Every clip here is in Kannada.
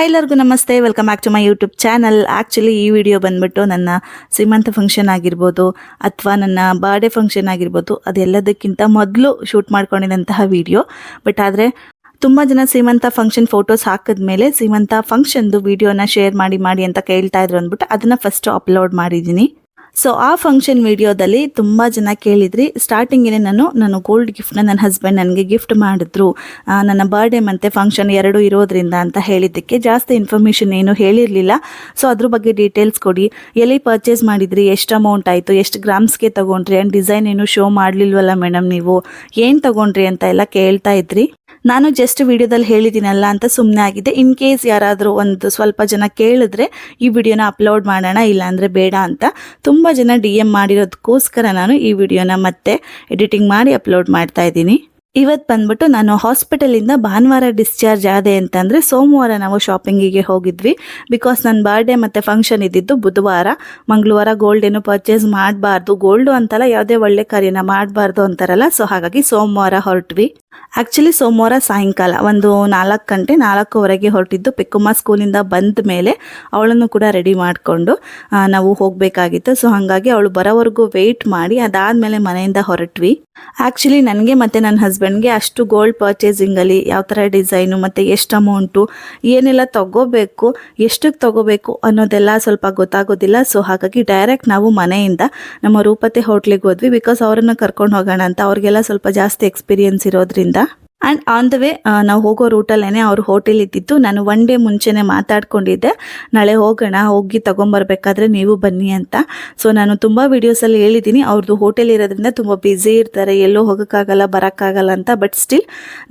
ಹಾಯ್ ಎಲ್ಲರಿಗೂ ನಮಸ್ತೆ, welcome back to my YouTube channel. Actually ಈ ವಿಡಿಯೋ ಬಂದ್ಬಿಟ್ಟು ನನ್ನ ಸೀಮಂತ ಫಂಕ್ಷನ್ ಆಗಿರ್ಬೋದು ಅಥವಾ ನನ್ನ ಬರ್ಡೇ ಫಂಕ್ಷನ್ ಆಗಿರ್ಬೋದು, ಅದೆಲ್ಲದಕ್ಕಿಂತ ಮೊದಲು ಶೂಟ್ ಮಾಡ್ಕೊಂಡಿದ್ದಂತಹ ವಿಡಿಯೋ. ಬಟ್ ಆದರೆ ತುಂಬ ಜನ ಸೀಮಂತ ಫಂಕ್ಷನ್ ಫೋಟೋಸ್ ಹಾಕಿದ್ಮೇಲೆ ಸೀಮಂತ ಫಂಕ್ಷನ್ದು ವಿಡಿಯೋನ ಶೇರ್ ಮಾಡಿ ಅಂತ ಕೇಳ್ತಾ ಇದ್ರು ಅಂದ್ಬಿಟ್ಟು ಅದನ್ನು ಫಸ್ಟು ಅಪ್ಲೋಡ್ ಮಾಡಿದ್ದೀನಿ. ಸೊ ಆ ಫಂಕ್ಷನ್ ವಿಡಿಯೋದಲ್ಲಿ ತುಂಬ ಜನ ಕೇಳಿದ್ರಿ. ಸ್ಟಾರ್ಟಿಂಗೇ ನಾನು ಗೋಲ್ಡ್ ಗಿಫ್ಟ್ನ ನನ್ನ ಹಸ್ಬೆಂಡ್ ನನಗೆ ಗಿಫ್ಟ್ ಮಾಡಿದ್ರು, ನನ್ನ ಬರ್ಡೇ ಮತ್ತು ಫಂಕ್ಷನ್ ಎರಡೂ ಇರೋದ್ರಿಂದ ಅಂತ ಹೇಳಿದ್ದಕ್ಕೆ ಜಾಸ್ತಿ ಇನ್ಫಾರ್ಮೇಷನ್ ಏನು ಹೇಳಿರಲಿಲ್ಲ. ಸೊ ಅದ್ರ ಬಗ್ಗೆ ಡೀಟೇಲ್ಸ್ ಕೊಡಿ, ಎಲ್ಲಿ ಪರ್ಚೇಸ್ ಮಾಡಿದ್ರಿ, ಎಷ್ಟು ಅಮೌಂಟ್ ಆಯಿತು, ಎಷ್ಟು ಗ್ರಾಮ್ಸ್ಗೆ ತೊಗೊಂಡ್ರಿ, ಆ್ಯಂಡ್ ಡಿಸೈನ್ ಏನು ಶೋ ಮಾಡಲಿಲ್ವಲ್ಲ ಮೇಡಮ್ ನೀವು, ಏನು ತೊಗೊಂಡ್ರಿ ಅಂತ ಎಲ್ಲ ಕೇಳ್ತಾ ಇದ್ರಿ. ನಾನು ಜಸ್ಟ್ ವಿಡಿಯೋದಲ್ಲಿ ಹೇಳಿದ್ದೀನಲ್ಲ ಅಂತ ಸುಮ್ಮನೆ ಆಗಿದೆ. ಇನ್ ಕೇಸ್ ಯಾರಾದರೂ ಒಂದು ಸ್ವಲ್ಪ ಜನ ಕೇಳಿದ್ರೆ ಈ ವಿಡಿಯೋನ ಅಪ್ಲೋಡ್ ಮಾಡೋಣ, ಇಲ್ಲಾಂದರೆ ಬೇಡ ಅಂತ ತುಂಬ ಜನ DM ಮಾಡಿರೋದಕ್ಕೋಸ್ಕರ ನಾನು ಈ ವಿಡಿಯೋನ ಮತ್ತೆ ಎಡಿಟಿಂಗ್ ಮಾಡಿ ಅಪ್ಲೋಡ್ ಮಾಡ್ತಾ ಇದ್ದೀನಿ. ಇವತ್ತು ಬಂದ್ಬಿಟ್ಟು ನಾನು ಹಾಸ್ಪಿಟಲಿಂದ ಭಾನುವಾರ ಡಿಸ್ಚಾರ್ಜ್ ಆದೆ ಅಂತಂದರೆ ಸೋಮವಾರ ನಾವು ಶಾಪಿಂಗಿಗೆ ಹೋಗಿದ್ವಿ. ಬಿಕಾಸ್ ನನ್ನ ಬರ್ಡೇ ಮತ್ತು ಫಂಕ್ಷನ್ ಇದ್ದಿದ್ದು ಬುಧವಾರ. ಮಂಗಳವಾರ ಗೋಲ್ಡ್ ಏನು ಪರ್ಚೇಸ್ ಮಾಡಬಾರ್ದು, ಗೋಲ್ಡು ಅಂತಲ್ಲ ಯಾವುದೇ ಒಳ್ಳೆ ಕಾರ್ಯನ ಮಾಡಬಾರ್ದು ಅಂತಾರಲ್ಲ, ಸೊ ಹಾಗಾಗಿ ಸೋಮವಾರ ಹೊರಟ್ವಿ. ಆ್ಯಕ್ಚುಲಿ ಸೋಮವಾರ ಸಾಯಂಕಾಲ ಒಂದು 4:40 ಹೊರಟಿದ್ದು. ಪೆಕ್ಕಮ್ಮ ಸ್ಕೂಲಿಂದ ಬಂದ ಮೇಲೆ ಅವಳನ್ನು ಕೂಡ ರೆಡಿ ಮಾಡಿಕೊಂಡು ನಾವು ಹೋಗಬೇಕಾಗಿತ್ತು. ಸೊ ಹಾಗಾಗಿ ಅವಳು ಬರೋವರೆಗೂ ವೆಯ್ಟ್ ಮಾಡಿ ಅದಾದಮೇಲೆ ಮನೆಯಿಂದ ಹೊರಟ್ವಿ. ಆ್ಯಕ್ಚುಲಿ ನನಗೆ ಮತ್ತು ನನ್ನ ಹಸ್ಬೆಂಡ್ಗೆ ಅಷ್ಟು ಗೋಲ್ಡ್ ಪರ್ಚೇಸಿಂಗಲ್ಲಿ ಯಾವ ಥರ ಡಿಸೈನು ಮತ್ತು ಎಷ್ಟು ಅಮೌಂಟು, ಏನೆಲ್ಲ ತೊಗೋಬೇಕು, ಎಷ್ಟಕ್ಕೆ ತೊಗೋಬೇಕು ಅನ್ನೋದೆಲ್ಲ ಸ್ವಲ್ಪ ಗೊತ್ತಾಗೋದಿಲ್ಲ. ಸೊ ಹಾಗಾಗಿ ಡೈರೆಕ್ಟ್ ನಾವು ಮನೆಯಿಂದ ನಮ್ಮ ರೂಪತೆ ಹೋಟ್ಲಿಗೆ ಹೋದ್ವಿ. ಬಿಕಾಸ್ ಅವರನ್ನು ಕರ್ಕೊಂಡು ಹೋಗೋಣ ಅಂತ, ಅವ್ರಿಗೆಲ್ಲ ಸ್ವಲ್ಪ ಜಾಸ್ತಿ ಎಕ್ಸ್ಪೀರಿಯನ್ಸ್ ಇರೋದ್ರಿಂದ. ಆ್ಯಂಡ್ ಆನ್ ದ ವೇ ನಾವು ಹೋಗೋ ರೂಟಲ್ಲೇ ಅವ್ರ ಹೋಟೆಲ್ ಇದ್ದಿತ್ತು. ನಾನು ಒನ್ ಡೇ ಮುಂಚೆನೇ ಮಾತಾಡ್ಕೊಂಡಿದ್ದೆ, ನಾಳೆ ಹೋಗೋಣ, ಹೋಗಿ ತೊಗೊಂಬರ್ಬೇಕಾದ್ರೆ ನೀವು ಬನ್ನಿ ಅಂತ. ಸೊ ನಾನು ತುಂಬ ವೀಡಿಯೋಸಲ್ಲಿ ಹೇಳಿದ್ದೀನಿ, ಅವ್ರದ್ದು ಹೋಟೆಲ್ ಇರೋದ್ರಿಂದ ತುಂಬ ಬ್ಯುಸಿ ಇರ್ತಾರೆ, ಎಲ್ಲೋ ಹೋಗೋಕ್ಕಾಗಲ್ಲ, ಬರೋಕ್ಕಾಗಲ್ಲ ಅಂತ. ಬಟ್ ಸ್ಟಿಲ್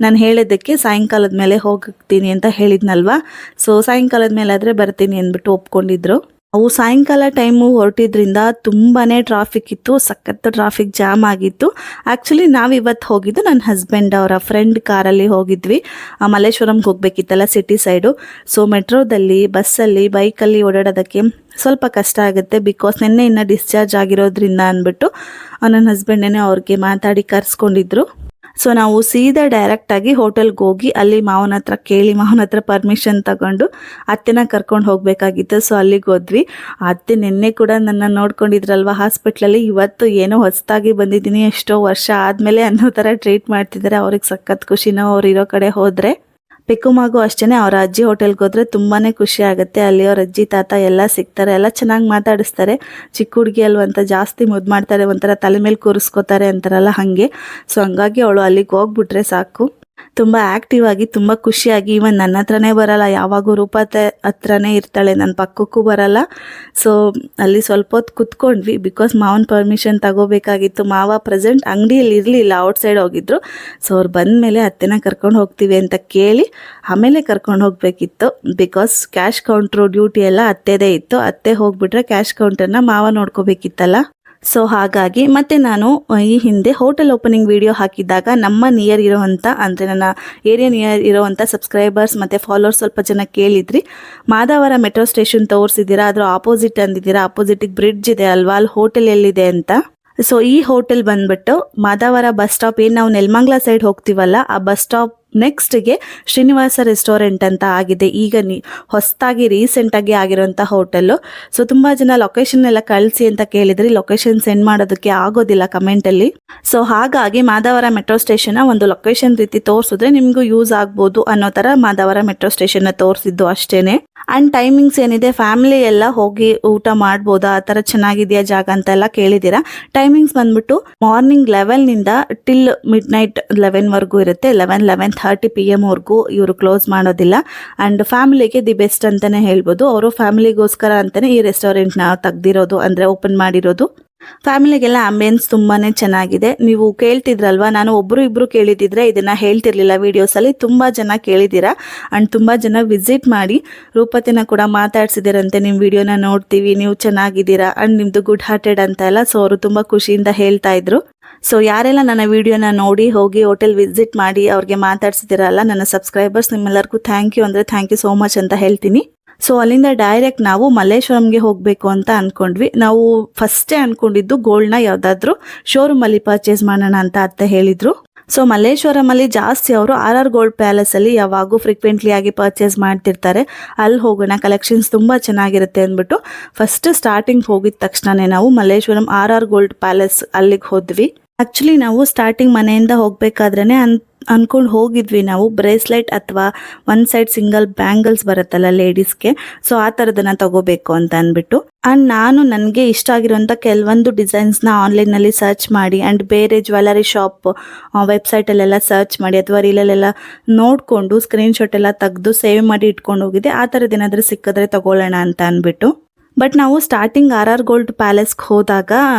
ನಾನು ಹೇಳಿದ್ದಕ್ಕೆ ಸಾಯಂಕಾಲದ ಮೇಲೆ ಹೋಗ್ತೀನಿ ಅಂತ ಹೇಳಿದ್ನಲ್ವಾ. ಸೊ ಸಾಯಂಕಾಲದ ಮೇಲೆ ಆದರೆ ಬರ್ತೀನಿ ಅಂದ್ಬಿಟ್ಟು ಒಪ್ಕೊಂಡಿದ್ರು. ಅವು ಸಾಯಂಕಾಲ ಟೈಮು ಹೊರಟಿದ್ರಿಂದ ತುಂಬಾ ಟ್ರಾಫಿಕ್ ಇತ್ತು, ಸಖತ್ ಟ್ರಾಫಿಕ್ ಜಾಮ್ ಆಗಿತ್ತು. ಆ್ಯಕ್ಚುಲಿ ನಾವಿವತ್ತು ಹೋಗಿದ್ದು ನನ್ನ ಹಸ್ಬೆಂಡ್ ಅವರ ಫ್ರೆಂಡ್ ಕಾರಲ್ಲಿ ಹೋಗಿದ್ವಿ. ಮಲ್ಲೇಶ್ವರಂಗೆ ಹೋಗಬೇಕಿತ್ತಲ್ಲ, ಸಿಟಿ ಸೈಡು. ಸೊ ಮೆಟ್ರೋದಲ್ಲಿ, ಬಸ್ಸಲ್ಲಿ, ಬೈಕಲ್ಲಿ ಓಡಾಡೋದಕ್ಕೆ ಸ್ವಲ್ಪ ಕಷ್ಟ ಆಗುತ್ತೆ. ಬಿಕಾಸ್ ನಿನ್ನೆ ಇನ್ನು ಡಿಸ್ಚಾರ್ಜ್ ಆಗಿರೋದ್ರಿಂದ ಅಂದ್ಬಿಟ್ಟು ನನ್ನ ಹಸ್ಬೆಂಡೇ ಅವ್ರಿಗೆ ಮಾತಾಡಿ ಕರ್ಸ್ಕೊಂಡಿದ್ರು. ಸೊ ನಾವು ಸೀದಾ ಡೈರೆಕ್ಟಾಗಿ ಹೋಟೆಲ್ಗೆ ಹೋಗಿ ಅಲ್ಲಿ ಮಾವನ ಹತ್ರ ಕೇಳಿ, ಮಾವನ ಹತ್ರ ಪರ್ಮಿಷನ್ ತಗೊಂಡು ಅತ್ತೆನ ಕರ್ಕೊಂಡು ಹೋಗಬೇಕಾಗಿತ್ತು. ಸೊ ಅಲ್ಲಿಗೆ ಹೋದ್ವಿ. ಅತ್ತೆ ನಿನ್ನೆ ಕೂಡ ನನ್ನ ನೋಡ್ಕೊಂಡಿದ್ರಲ್ವ ಹಾಸ್ಪಿಟ್ಲಲ್ಲಿ. ಇವತ್ತು ಏನೋ ಹೊಸದಾಗಿ ಬಂದಿದ್ದೀನಿ, ಎಷ್ಟೋ ವರ್ಷ ಆದಮೇಲೆ ಅನ್ನೋ ಥರ ಟ್ರೀಟ್ ಮಾಡ್ತಿದ್ದಾರೆ. ಅವ್ರಿಗೆ ಸಖತ್ ಖುಷಿನೋ ಅವ್ರು ಇರೋ ಕಡೆ ಹೋದರೆ. ಪೆಕ್ಕುಮಾಗೂ ಅಷ್ಟೇ, ಅವರ ಅಜ್ಜಿ ಹೋಟೆಲ್ಗೆ ಹೋದರೆ ತುಂಬಾ ಖುಷಿ ಆಗುತ್ತೆ. ಅಲ್ಲಿ ಅವ್ರ ಅಜ್ಜಿ ತಾತ ಎಲ್ಲ ಸಿಗ್ತಾರೆ, ಎಲ್ಲ ಚೆನ್ನಾಗಿ ಮಾತಾಡಿಸ್ತಾರೆ. ಚಿಕ್ಕ ಹುಡುಗಿ ಅಲ್ವಂತ ಜಾಸ್ತಿ ಮುದ್ದು ಮಾಡ್ತಾರೆ, ಒಂಥರ ತಲೆ ಮೇಲೆ ಕೂರಿಸ್ಕೋತಾರೆ ಅಂತಾರಲ್ಲ ಹಾಗೆ. ಸೊ ಹಂಗಾಗಿ ಅವಳು ಅಲ್ಲಿಗೆ ಹೋಗ್ಬಿಟ್ರೆ ಸಾಕು. ತುಂಬ ಆ್ಯಕ್ಟಿವ್ ಆಗಿ, ತುಂಬ ಖುಷಿಯಾಗಿ, ಈವನ್ ನನ್ನ ಹತ್ರನೇ ಬರಲ್ಲ, ಯಾವಾಗೂ ರೂಪತೆ ಹತ್ರನೇ ಇರ್ತಾಳೆ, ನನ್ನ ಪಕ್ಕಕ್ಕೂ ಬರಲ್ಲ. ಸೊ ಅಲ್ಲಿ ಸ್ವಲ್ಪ ಹೊತ್ತು ಕುತ್ಕೊಂಡ್ವಿ. ಬಿಕಾಸ್ ಮಾವನ ಪರ್ಮಿಷನ್ ತಗೋಬೇಕಾಗಿತ್ತು. ಮಾವ ಪ್ರೆಸೆಂಟ್ ಅಂಗಡಿಯಲ್ಲಿ ಇರಲಿಲ್ಲ, ಔಟ್ಸೈಡ್ ಹೋಗಿದ್ರು. ಸೊ ಅವ್ರು ಬಂದ ಮೇಲೆ ಅತ್ತೆನ ಕರ್ಕೊಂಡು ಹೋಗ್ತೀವಿ ಅಂತ ಕೇಳಿ ಆಮೇಲೆ ಕರ್ಕೊಂಡು ಹೋಗಬೇಕಿತ್ತು. ಬಿಕಾಸ್ ಕ್ಯಾಶ್ ಕೌಂಟ್ರು ಡ್ಯೂಟಿ ಎಲ್ಲ ಅತ್ತೆದೇ ಇತ್ತು. ಅತ್ತೆ ಹೋಗ್ಬಿಟ್ರೆ ಕ್ಯಾಶ್ ಕೌಂಟರ್ನ ಮಾವ ನೋಡ್ಕೋಬೇಕಿತ್ತಲ್ಲ. ಸೊ ಹಾಗಾಗಿ ಮತ್ತೆ ನಾನು ಈ ಹಿಂದೆ ಹೋಟೆಲ್ ಓಪನಿಂಗ್ ವಿಡಿಯೋ ಹಾಕಿದ್ದಾಗ ನಮ್ಮ ನಿಯರ್ ಇರೋವಂಥ, ಅಂದರೆ ನನ್ನ ಏರಿಯಾ ನಿಯರ್ ಇರೋವಂಥ ಸಬ್ಸ್ಕ್ರೈಬರ್ಸ್ ಮತ್ತು ಫಾಲೋವರ್ಸ್ ಸ್ವಲ್ಪ ಜನ ಕೇಳಿದ್ರಿ, ಮಾದಾವರ ಮೆಟ್ರೋ ಸ್ಟೇಷನ್ ತೋರಿಸಿದ್ದೀರಾ, ಅದರ ಆಪೋಸಿಟ್ ಅಂದಿದ್ದೀರಾ, ಆಪೋಸಿಟಿಗೆ ಬ್ರಿಡ್ಜ್ ಇದೆ ಅಲ್ವಾ, ಅಲ್ಲಿ ಹೋಟೆಲ್ ಎಲ್ಲಿದೆ ಅಂತ. ಸೊ ಈ ಹೋಟೆಲ್ ಬಂದ್ಬಿಟ್ಟು ಮಾದಾವರ ಬಸ್ ಸ್ಟಾಪ್, ಏನು ನಾವು ನೆಲಮಂಗಲ ಸೈಡ್ ಹೋಗ್ತೀವಲ್ಲ ಆ ಬಸ್ ಸ್ಟಾಪ್ ನೆಕ್ಸ್ಟ್ಗೆ ಶ್ರೀನಿವಾಸ ರೆಸ್ಟೋರೆಂಟ್ ಅಂತ ಆಗಿದೆ. ಈಗ ಹೊಸದಾಗಿ ರೀಸೆಂಟಾಗಿ ಆಗಿರೋಂಥ ಹೋಟೆಲ್ಲು. ಸೊ ತುಂಬ ಜನ ಲೊಕೇಶನ್ ಎಲ್ಲ ಕಳಿಸಿ ಅಂತ ಕೇಳಿದ್ರಿ, ಲೊಕೇಶನ್ ಸೆಂಡ್ ಮಾಡೋದಕ್ಕೆ ಆಗೋದಿಲ್ಲ ಕಮೆಂಟಲ್ಲಿ. ಸೊ ಹಾಗಾಗಿ ಮಾದಾವರ ಮೆಟ್ರೋ ಸ್ಟೇಷನ್ನ ಒಂದು ಲೊಕೇಶನ್ ರೀತಿ ತೋರಿಸಿದ್ರೆ ನಿಮಗೂ ಯೂಸ್ ಆಗ್ಬೋದು ಅನ್ನೋ ಥರ ಮಾದಾವರ ಮೆಟ್ರೋ ಸ್ಟೇಷನ್ನ ತೋರಿಸಿದ್ದು ಅಷ್ಟೇ. ಆ್ಯಂಡ್ ಟೈಮಿಂಗ್ಸ್ ಏನಿದೆ, ಫ್ಯಾಮಿಲಿ ಎಲ್ಲ ಹೋಗಿ ಊಟ ಮಾಡ್ಬೋದಾ, ಆ ಥರ ಚೆನ್ನಾಗಿದೆಯಾ ಜಾಗ ಅಂತೆಲ್ಲ ಕೇಳಿದ್ದೀರಾ. ಟೈಮಿಂಗ್ಸ್ ಬಂದ್ಬಿಟ್ಟು ಮಾರ್ನಿಂಗ್ 11 ಟಿಲ್ ಮಿಡ್ ನೈಟ್ 11ವರೆಗೂ ಇರುತ್ತೆ. 11:30 PM ವರೆಗೂ ಇವರು ಕ್ಲೋಸ್ ಮಾಡೋದಿಲ್ಲ. ಆ್ಯಂಡ್ ಫ್ಯಾಮಿಲಿಗೆ ದಿ ಬೆಸ್ಟ್ ಅಂತಲೇ ಹೇಳ್ಬೋದು. ಅವರು ಫ್ಯಾಮಿಲಿಗೋಸ್ಕರ ಅಂತಲೇ ಈ ರೆಸ್ಟೋರೆಂಟ್ನ ತೆಗ್ದಿರೋದು, ಅಂದರೆ ಓಪನ್ ಮಾಡಿರೋದು. ಫ್ಯಾಮಿಲಿಗೆಲ್ಲ ಆಂಬಿಯನ್ಸ್ ತುಂಬಾ ಚೆನ್ನಾಗಿದೆ. ನೀವು ಕೇಳ್ತಿದ್ರಲ್ವ, ನಾನು ಒಬ್ಬರು ಇಬ್ಬರು ಕೇಳಿದ್ದಿದ್ರೆ ಇದನ್ನು ಹೇಳ್ತಿರ್ಲಿಲ್ಲ ವೀಡಿಯೋಸಲ್ಲಿ. ತುಂಬ ಜನ ಕೇಳಿದ್ದೀರಾ ಆ್ಯಂಡ್ ತುಂಬ ಜನ ವಿಸಿಟ್ ಮಾಡಿ ರೂಪತಿನ ಕೂಡ ಮಾತಾಡ್ಸಿದ್ದೀರಂತೆ, ನಿಮ್ಮ ವಿಡಿಯೋನ ನೋಡ್ತೀವಿ, ನೀವು ಚೆನ್ನಾಗಿದ್ದೀರಾ ಆ್ಯಂಡ್ ನಿಮ್ಮದು ಗುಡ್ ಹಾರ್ಟೆಡ್ ಅಂತ ಎಲ್ಲ. ಸೊ ಅವರು ತುಂಬ ಖುಷಿಯಿಂದ ಹೇಳ್ತಾ ಇದ್ರು. ಸೊ ಯಾರೆಲ್ಲ ನನ್ನ ವಿಡಿಯೋನ ನೋಡಿ ಹೋಗಿ ಹೋಟೆಲ್ ವಿಸಿಟ್ ಮಾಡಿ ಅವ್ರಿಗೆ ಮಾತಾಡ್ಸಿದ್ದೀರಲ್ಲ ನನ್ನ ಸಬ್ಸ್ಕ್ರೈಬರ್ಸ್, ನಿಮ್ಮೆಲ್ಲರಿಗೂ ಥ್ಯಾಂಕ್ ಯು, ಅಂದರೆ ಥ್ಯಾಂಕ್ ಯು ಸೋ ಮಚ್ ಅಂತ ಹೇಳ್ತೀನಿ. ಸೊ ಅಲ್ಲಿಂದ ಡೈರೆಕ್ಟ್ ನಾವು ಮಲ್ಲೇಶ್ವರಂಗೆ ಹೋಗಬೇಕು ಅಂತ ಅಂದ್ಕೊಂಡ್ವಿ. ನಾವು ಫಸ್ಟೇ ಅಂದ್ಕೊಂಡಿದ್ದು ಗೋಲ್ಡ್ನ ಯಾವುದಾದ್ರೂ ಶೋರೂಮಲ್ಲಿ ಪರ್ಚೇಸ್ ಮಾಡೋಣ ಅಂತ ಅತ್ತೆ ಹೇಳಿದರು. ಸೊ ಮಲ್ಲೇಶ್ವರಮಲ್ಲಿ ಜಾಸ್ತಿ ಅವರು RR ಗೋಲ್ಡ್ ಪ್ಯಾಲೇಸಲ್ಲಿ ಯಾವಾಗೂ ಫ್ರೀಕ್ವೆಂಟ್ಲಿ ಆಗಿ ಪರ್ಚೇಸ್ ಮಾಡ್ತಿರ್ತಾರೆ. ಅಲ್ಲಿ ಹೋಗೋಣ, ಕಲೆಕ್ಷನ್ಸ್ ತುಂಬ ಚೆನ್ನಾಗಿರುತ್ತೆ ಅಂದ್ಬಿಟ್ಟು ಫಸ್ಟ್ ಸ್ಟಾರ್ಟಿಂಗ್ ಹೋಗಿದ ತಕ್ಷಣನೇ ನಾವು ಮಲ್ಲೇಶ್ವರಂ RR ಗೋಲ್ಡ್ ಪ್ಯಾಲೇಸ್ ಅಲ್ಲಿಗೆ ಹೋದ್ವಿ. ಆ್ಯಕ್ಚುಲಿ ನಾವು ಸ್ಟಾರ್ಟಿಂಗ್ ಮನೆಯಿಂದ ಹೋಗಬೇಕಾದ್ರೆ ಅಂದ್ಕೊಂಡು ಹೋಗಿದ್ವಿ ನಾವು ಬ್ರೇಸ್ಲೆಟ್ ಅಥವಾ ಒನ್ ಸೈಡ್ ಸಿಂಗಲ್ ಬ್ಯಾಂಗಲ್ಸ್ ಬರುತ್ತಲ್ಲ ಲೇಡೀಸ್ಗೆ, ಸೊ ಆ ಥರದನ್ನು ತಗೋಬೇಕು ಅಂತ ಅಂದ್ಬಿಟ್ಟು. ಆ್ಯಂಡ್ ನಾನು ನನಗೆ ಇಷ್ಟ ಆಗಿರೋಂಥ ಕೆಲವೊಂದು ಡಿಸೈನ್ಸ್ನ ಆನ್ಲೈನಲ್ಲಿ ಸರ್ಚ್ ಮಾಡಿ ಆ್ಯಂಡ್ ಬೇರೆ ಜ್ಯುವೆಲರಿ ಶಾಪ್ ವೆಬ್ಸೈಟಲ್ಲೆಲ್ಲ ಸರ್ಚ್ ಮಾಡಿ ಅಥವಾ ರೀಲಲ್ಲೆಲ್ಲ ನೋಡಿಕೊಂಡು ಸ್ಕ್ರೀನ್ಶಾಟ್ ಎಲ್ಲ ತೆಗೆದು ಸೇವ್ ಮಾಡಿ ಇಟ್ಕೊಂಡು ಹೋಗಿದ್ದೆ. ಆ ಥರದ್ದು ಏನಾದರೂ ಸಿಕ್ಕಿದ್ರೆ ತಗೊಳ್ಳೋಣ ಅಂತ ಅಂದ್ಬಿಟ್ಟು. ಬಟ್ ನಾವು ಸ್ಟಾರ್ಟಿಂಗ್ RR ಗೋಲ್ಡ್ ಪ್ಯಾಲೇಸ್ಗೆ ಹೋದಾಗ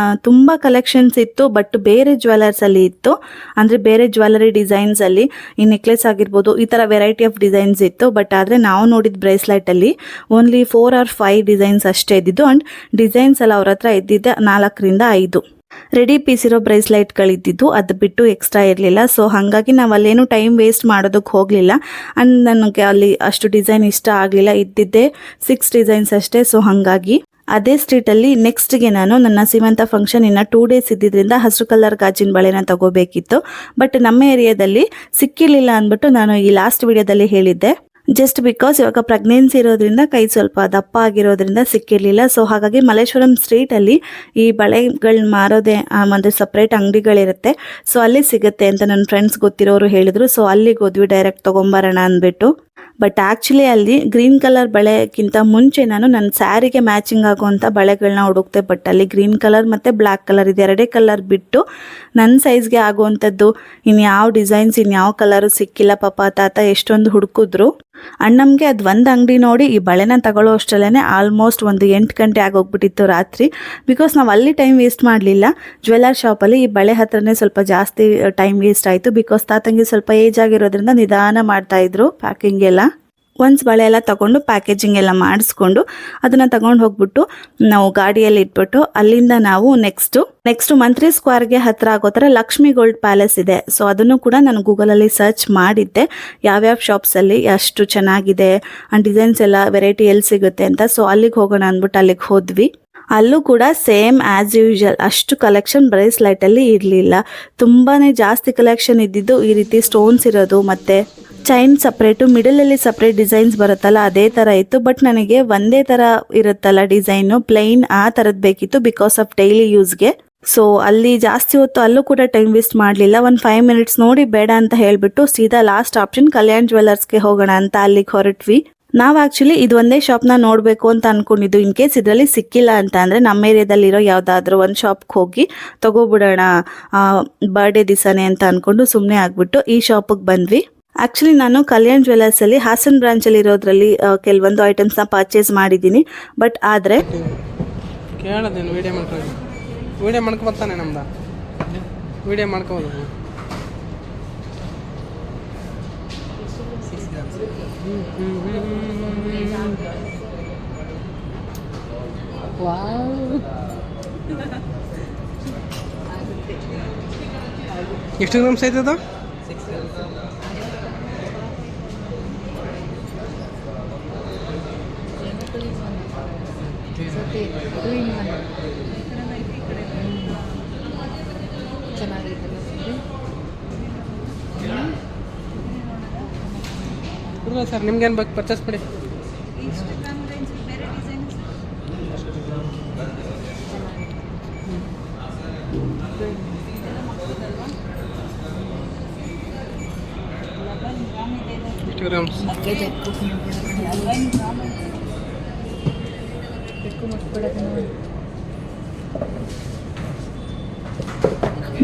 ತುಂಬ ಕಲೆಕ್ಷನ್ಸ್ ಇತ್ತು, ಬಟ್ ಬೇರೆ ಜ್ಯುವೆಲರ್ಸಲ್ಲಿ ಇತ್ತು, ಅಂದರೆ ಬೇರೆ ಜ್ಯುವೆಲರಿ ಡಿಸೈನ್ಸಲ್ಲಿ ಈ ನೆಕ್ಲೆಸ್ ಆಗಿರ್ಬೋದು ಈ ಥರ ವೆರೈಟಿ ಆಫ್ ಡಿಸೈನ್ಸ್ ಇತ್ತು. ಬಟ್ ಆದರೆ ನಾವು ನೋಡಿದ ಬ್ರೇಸ್ಲೈಟಲ್ಲಿ ಓನ್ಲಿ 4 or 5 ಡಿಸೈನ್ಸ್ ಅಷ್ಟೇ ಇದ್ದಿದ್ದು. ಆ್ಯಂಡ್ ಡಿಸೈನ್ಸ್ ಎಲ್ಲ ಅವ್ರ ಹತ್ರ ಇದ್ದಿದ್ದೆ 4 ರಿಂದ 5 ರೆಡಿ ಪೀಸ್ ಇರೋ ಬ್ರೇಸ್ಲೈಟ್ಗಳಿದ್ದಿದ್ದು, ಅದು ಬಿಟ್ಟು ಎಕ್ಸ್ಟ್ರಾ ಇರಲಿಲ್ಲ. ಸೊ ಹಾಗಾಗಿ ನಾವು ಅಲ್ಲೇನು ಟೈಮ್ ವೇಸ್ಟ್ ಮಾಡೋದಕ್ಕೆ ಹೋಗಲಿಲ್ಲ. ಆ್ಯಂಡ್ ನನಗೆ ಅಲ್ಲಿ ಅಷ್ಟು ಡಿಸೈನ್ ಇಷ್ಟ ಆಗಲಿಲ್ಲ, ಇದ್ದಿದ್ದೆ 6 ಡಿಸೈನ್ಸ್ ಅಷ್ಟೇ. ಸೊ ಹಾಗಾಗಿ ಅದೇ ಸ್ಟ್ರೀಟಲ್ಲಿ ನೆಕ್ಸ್ಟ್ಗೆ ನಾನು ನನ್ನ ಸೀಮಂತ ಫಂಕ್ಷನ್ ಇನ್ನು 2 ಡೇಸ್ ಇದ್ದಿದ್ದರಿಂದ ಹಸಿರು ಕಲರ್ ಗಾಜಿನ ಬಳೆನ ತಗೋಬೇಕಿತ್ತು. ಬಟ್ ನಮ್ಮ ಏರಿಯಾದಲ್ಲಿ ಸಿಕ್ಕಿರಲಿಲ್ಲ ಅಂದ್ಬಿಟ್ಟು ನಾನು ಈ ಲಾಸ್ಟ್ ವಿಡಿಯೋದಲ್ಲಿ ಹೇಳಿದ್ದೆ. ಜಸ್ಟ್ ಬಿಕಾಸ್ ಇವಾಗ ಪ್ರೆಗ್ನೆನ್ಸಿ ಇರೋದ್ರಿಂದ ಕೈ ಸ್ವಲ್ಪ ದಪ್ಪ ಆಗಿರೋದ್ರಿಂದ ಸಿಕ್ಕಿರಲಿಲ್ಲ. ಸೊ ಹಾಗಾಗಿ ಮಲ್ಲೇಶ್ವರಂ ಸ್ಟ್ರೀಟಲ್ಲಿ ಈ ಬಳೆಗಳನ್ನ ಮಾರೋದೇ ಒಂದು ಸಪ್ರೇಟ್ ಅಂಗಡಿಗಳಿರುತ್ತೆ, ಸೊ ಅಲ್ಲಿ ಸಿಗುತ್ತೆ ಅಂತ ನನ್ನ ಫ್ರೆಂಡ್ಸ್ ಗೊತ್ತಿರೋರು ಹೇಳಿದ್ರು. ಸೊ ಅಲ್ಲಿಗೆ ಹೋದ್ವಿ ಡೈರೆಕ್ಟ್ ತೊಗೊಂಬರೋಣ ಅಂದ್ಬಿಟ್ಟು. ಬಟ್ ಆ್ಯಕ್ಚುಲಿ ಅಲ್ಲಿ ಗ್ರೀನ್ ಕಲರ್ ಬಳೆಗಿಂತ ಮುಂಚೆ ನಾನು ನನ್ನ ಸ್ಯಾರಿಗೆ ಮ್ಯಾಚಿಂಗ್ ಆಗುವಂಥ ಬಳೆಗಳನ್ನ ಹುಡುಕ್ತೆ. ಬಟ್ ಅಲ್ಲಿ ಗ್ರೀನ್ ಕಲರ್ ಮತ್ತು ಬ್ಲ್ಯಾಕ್ ಕಲರ್ ಇದೆ, 2 ಕಲರ್ ಬಿಟ್ಟು ನನ್ನ ಸೈಜ್ಗೆ ಆಗುವಂಥದ್ದು ಇನ್ಯಾವ ಡಿಸೈನ್ಸ್ ಇನ್ಯಾವ ಕಲರು ಸಿಕ್ಕಿಲ್ಲ. ಪಾಪ ತಾತ ಎಷ್ಟೊಂದು ಹುಡುಕಿದ್ರು. ಆ್ಯಂಡ್ ನಮಗೆ ಅದು ಒಂದು ಅಂಗಡಿ ನೋಡಿ ಈ ಬಳೆನ ತಗೊಳ್ಳೋ ಅಷ್ಟರಲ್ಲೇ ಆಲ್ಮೋಸ್ಟ್ ಒಂದು 8 ಗಂಟೆ ಆಗೋಗ್ಬಿಟ್ಟಿತ್ತು ರಾತ್ರಿ. ಬಿಕಾಸ್ ನಾವು ಅಲ್ಲಿ ಟೈಮ್ ವೇಸ್ಟ್ ಮಾಡಲಿಲ್ಲ, ಜ್ಯುವೆಲರ್ ಶಾಪಲ್ಲಿ ಈ ಬಳೆ ಹತ್ರನೇ ಸ್ವಲ್ಪ ಜಾಸ್ತಿ ಟೈಮ್ ವೇಸ್ಟ್ ಆಯಿತು. ಬಿಕಾಸ್ ತಾತಂಗೆ ಸ್ವಲ್ಪ ಏಜ್ ಆಗಿರೋದ್ರಿಂದ ನಿಧಾನ ಮಾಡ್ತಾಯಿದ್ರು ಪ್ಯಾಕಿಂಗ್ ಎಲ್ಲ. ಒನ್ಸ್ ಬಳೆ ಎಲ್ಲ ತೊಗೊಂಡು ಪ್ಯಾಕೇಜಿಂಗ್ ಎಲ್ಲ ಮಾಡಿಸ್ಕೊಂಡು ಅದನ್ನು ತಗೊಂಡು ಹೋಗ್ಬಿಟ್ಟು ನಾವು ಗಾಡಿಯಲ್ಲಿ ಇಟ್ಬಿಟ್ಟು ಅಲ್ಲಿಂದ ನಾವು ನೆಕ್ಸ್ಟು ಮಂತ್ರಿ ಸ್ಕ್ವೇರ್ಗೆ ಹತ್ತಿರ ಆಗೋ ಥರ ಲಕ್ಷ್ಮಿ ಗೋಲ್ಡ್ ಪ್ಯಾಲೇಸ್ ಇದೆ. ಸೊ ಅದನ್ನು ಕೂಡ ನಾನು ಗೂಗಲಲ್ಲಿ ಸರ್ಚ್ ಮಾಡಿದ್ದೆ ಯಾವ್ಯಾವ ಶಾಪ್ಸಲ್ಲಿ ಎಷ್ಟು ಚೆನ್ನಾಗಿದೆ ಆ್ಯಂಡ್ ಡಿಸೈನ್ಸ್ ಎಲ್ಲ ವೆರೈಟಿ ಎಲ್ಲಿ ಸಿಗುತ್ತೆ ಅಂತ. ಸೊ ಅಲ್ಲಿಗೆ ಹೋಗೋಣ ಅಂದ್ಬಿಟ್ಟು ಅಲ್ಲಿಗೆ ಹೋದ್ವಿ. ಅಲ್ಲೂ ಕೂಡ ಸೇಮ್ ಆ್ಯಸ್ ಯೂಶುವಲ್ ಅಷ್ಟು ಕಲೆಕ್ಷನ್ ಬ್ರೇಸ್ಲೈಟಲ್ಲಿ ಇರಲಿಲ್ಲ. ತುಂಬಾ ಜಾಸ್ತಿ ಕಲೆಕ್ಷನ್ ಇದ್ದಿದ್ದು ಈ ರೀತಿ ಸ್ಟೋನ್ಸ್ ಇರೋದು ಮತ್ತು ಚೈನ್ ಸಪ್ರೇಟು, ಮಿಡಲಲ್ಲಿ ಸಪ್ರೇಟ್ ಡಿಸೈನ್ಸ್ ಬರುತ್ತಲ್ಲ ಅದೇ ಥರ ಇತ್ತು. ಬಟ್ ನನಗೆ ಒಂದೇ ಥರ ಇರುತ್ತಲ್ಲ ಡಿಸೈನು ಪ್ಲೈನ್, ಆ ಥರದ್ದು ಬೇಕಿತ್ತು ಬಿಕಾಸ್ ಆಫ್ ಡೈಲಿ ಯೂಸ್ಗೆ. ಸೊ ಅಲ್ಲಿ ಜಾಸ್ತಿ ಹೊತ್ತು ಅಲ್ಲೂ ಕೂಡ ಟೈಮ್ ವೇಸ್ಟ್ ಮಾಡಲಿಲ್ಲ. ಒಂದು 5 ಮಿನಿಟ್ಸ್ ನೋಡಿ ಬೇಡ ಅಂತ ಹೇಳಿಬಿಟ್ಟು ಸೀದಾ ಲಾಸ್ಟ್ ಆಪ್ಷನ್ ಕಲ್ಯಾಣ್ ಜ್ಯುವೆಲರ್ಸ್ಗೆ ಹೋಗೋಣ ಅಂತ ಅಲ್ಲಿಗೆ ಹೊರಟ್ವಿ. ನಾವು ಆ್ಯಕ್ಚುಲಿ ಇದು ಒಂದೇ ಶಾಪ್ನ ನೋಡಬೇಕು ಅಂತ ಅಂದ್ಕೊಂಡಿದ್ದು. ಇನ್ ಕೇಸ್ ಇದರಲ್ಲಿ ಸಿಕ್ಕಿಲ್ಲ ಅಂತ ಅಂದರೆ ನಮ್ಮ ಏರಿಯಾದಲ್ಲಿರೋ ಯಾವುದಾದ್ರೂ ಒಂದು ಶಾಪ್ಗೆ ಹೋಗಿ ತೊಗೊಬಿಡೋಣ ಬರ್ಡೇ ದಿವಸನೇ ಅಂತ ಅಂದ್ಕೊಂಡು ಸುಮ್ಮನೆ ಆಗಿಬಿಟ್ಟು ಈ ಶಾಪಿಗೆ ಬಂದ್ವಿ. ಆ್ಯಕ್ಚುಲಿ ನಾನು ಕಲ್ಯಾಣ್ ಜ್ಯುವೆಲರ್ಸಲ್ಲಿ ಹಾಸನ್ ಬ್ರಾಂಚಲ್ಲಿ ಇರೋದ್ರಲ್ಲಿ ಕೆಲವೊಂದು ಐಟಮ್ಸ್ನ ಪರ್ಚೇಸ್ ಮಾಡಿದ್ದೀನಿ. ಬಟ್ ಆದರೆ ಕೇಳೋದೇನು ವೀಡಿಯೋ ಮಾಡ್ಕೊ ಬರ್ತಾನೆ ನಮ್ದು ವೀಡಿಯೋ ಮಾಡ್ಕೋಬೋದು. ಎಷ್ಟು ಗ್ರಾಮ್ಸ್ ಆಯ್ತದ? ಸರ್ ನಿಮ್ಗೇನು ಬೇಕು ಪರ್ಚೇಸ್ ಮಾಡಿ. ಎಷ್ಟು ಗ್ರಾಮ್ಸ್?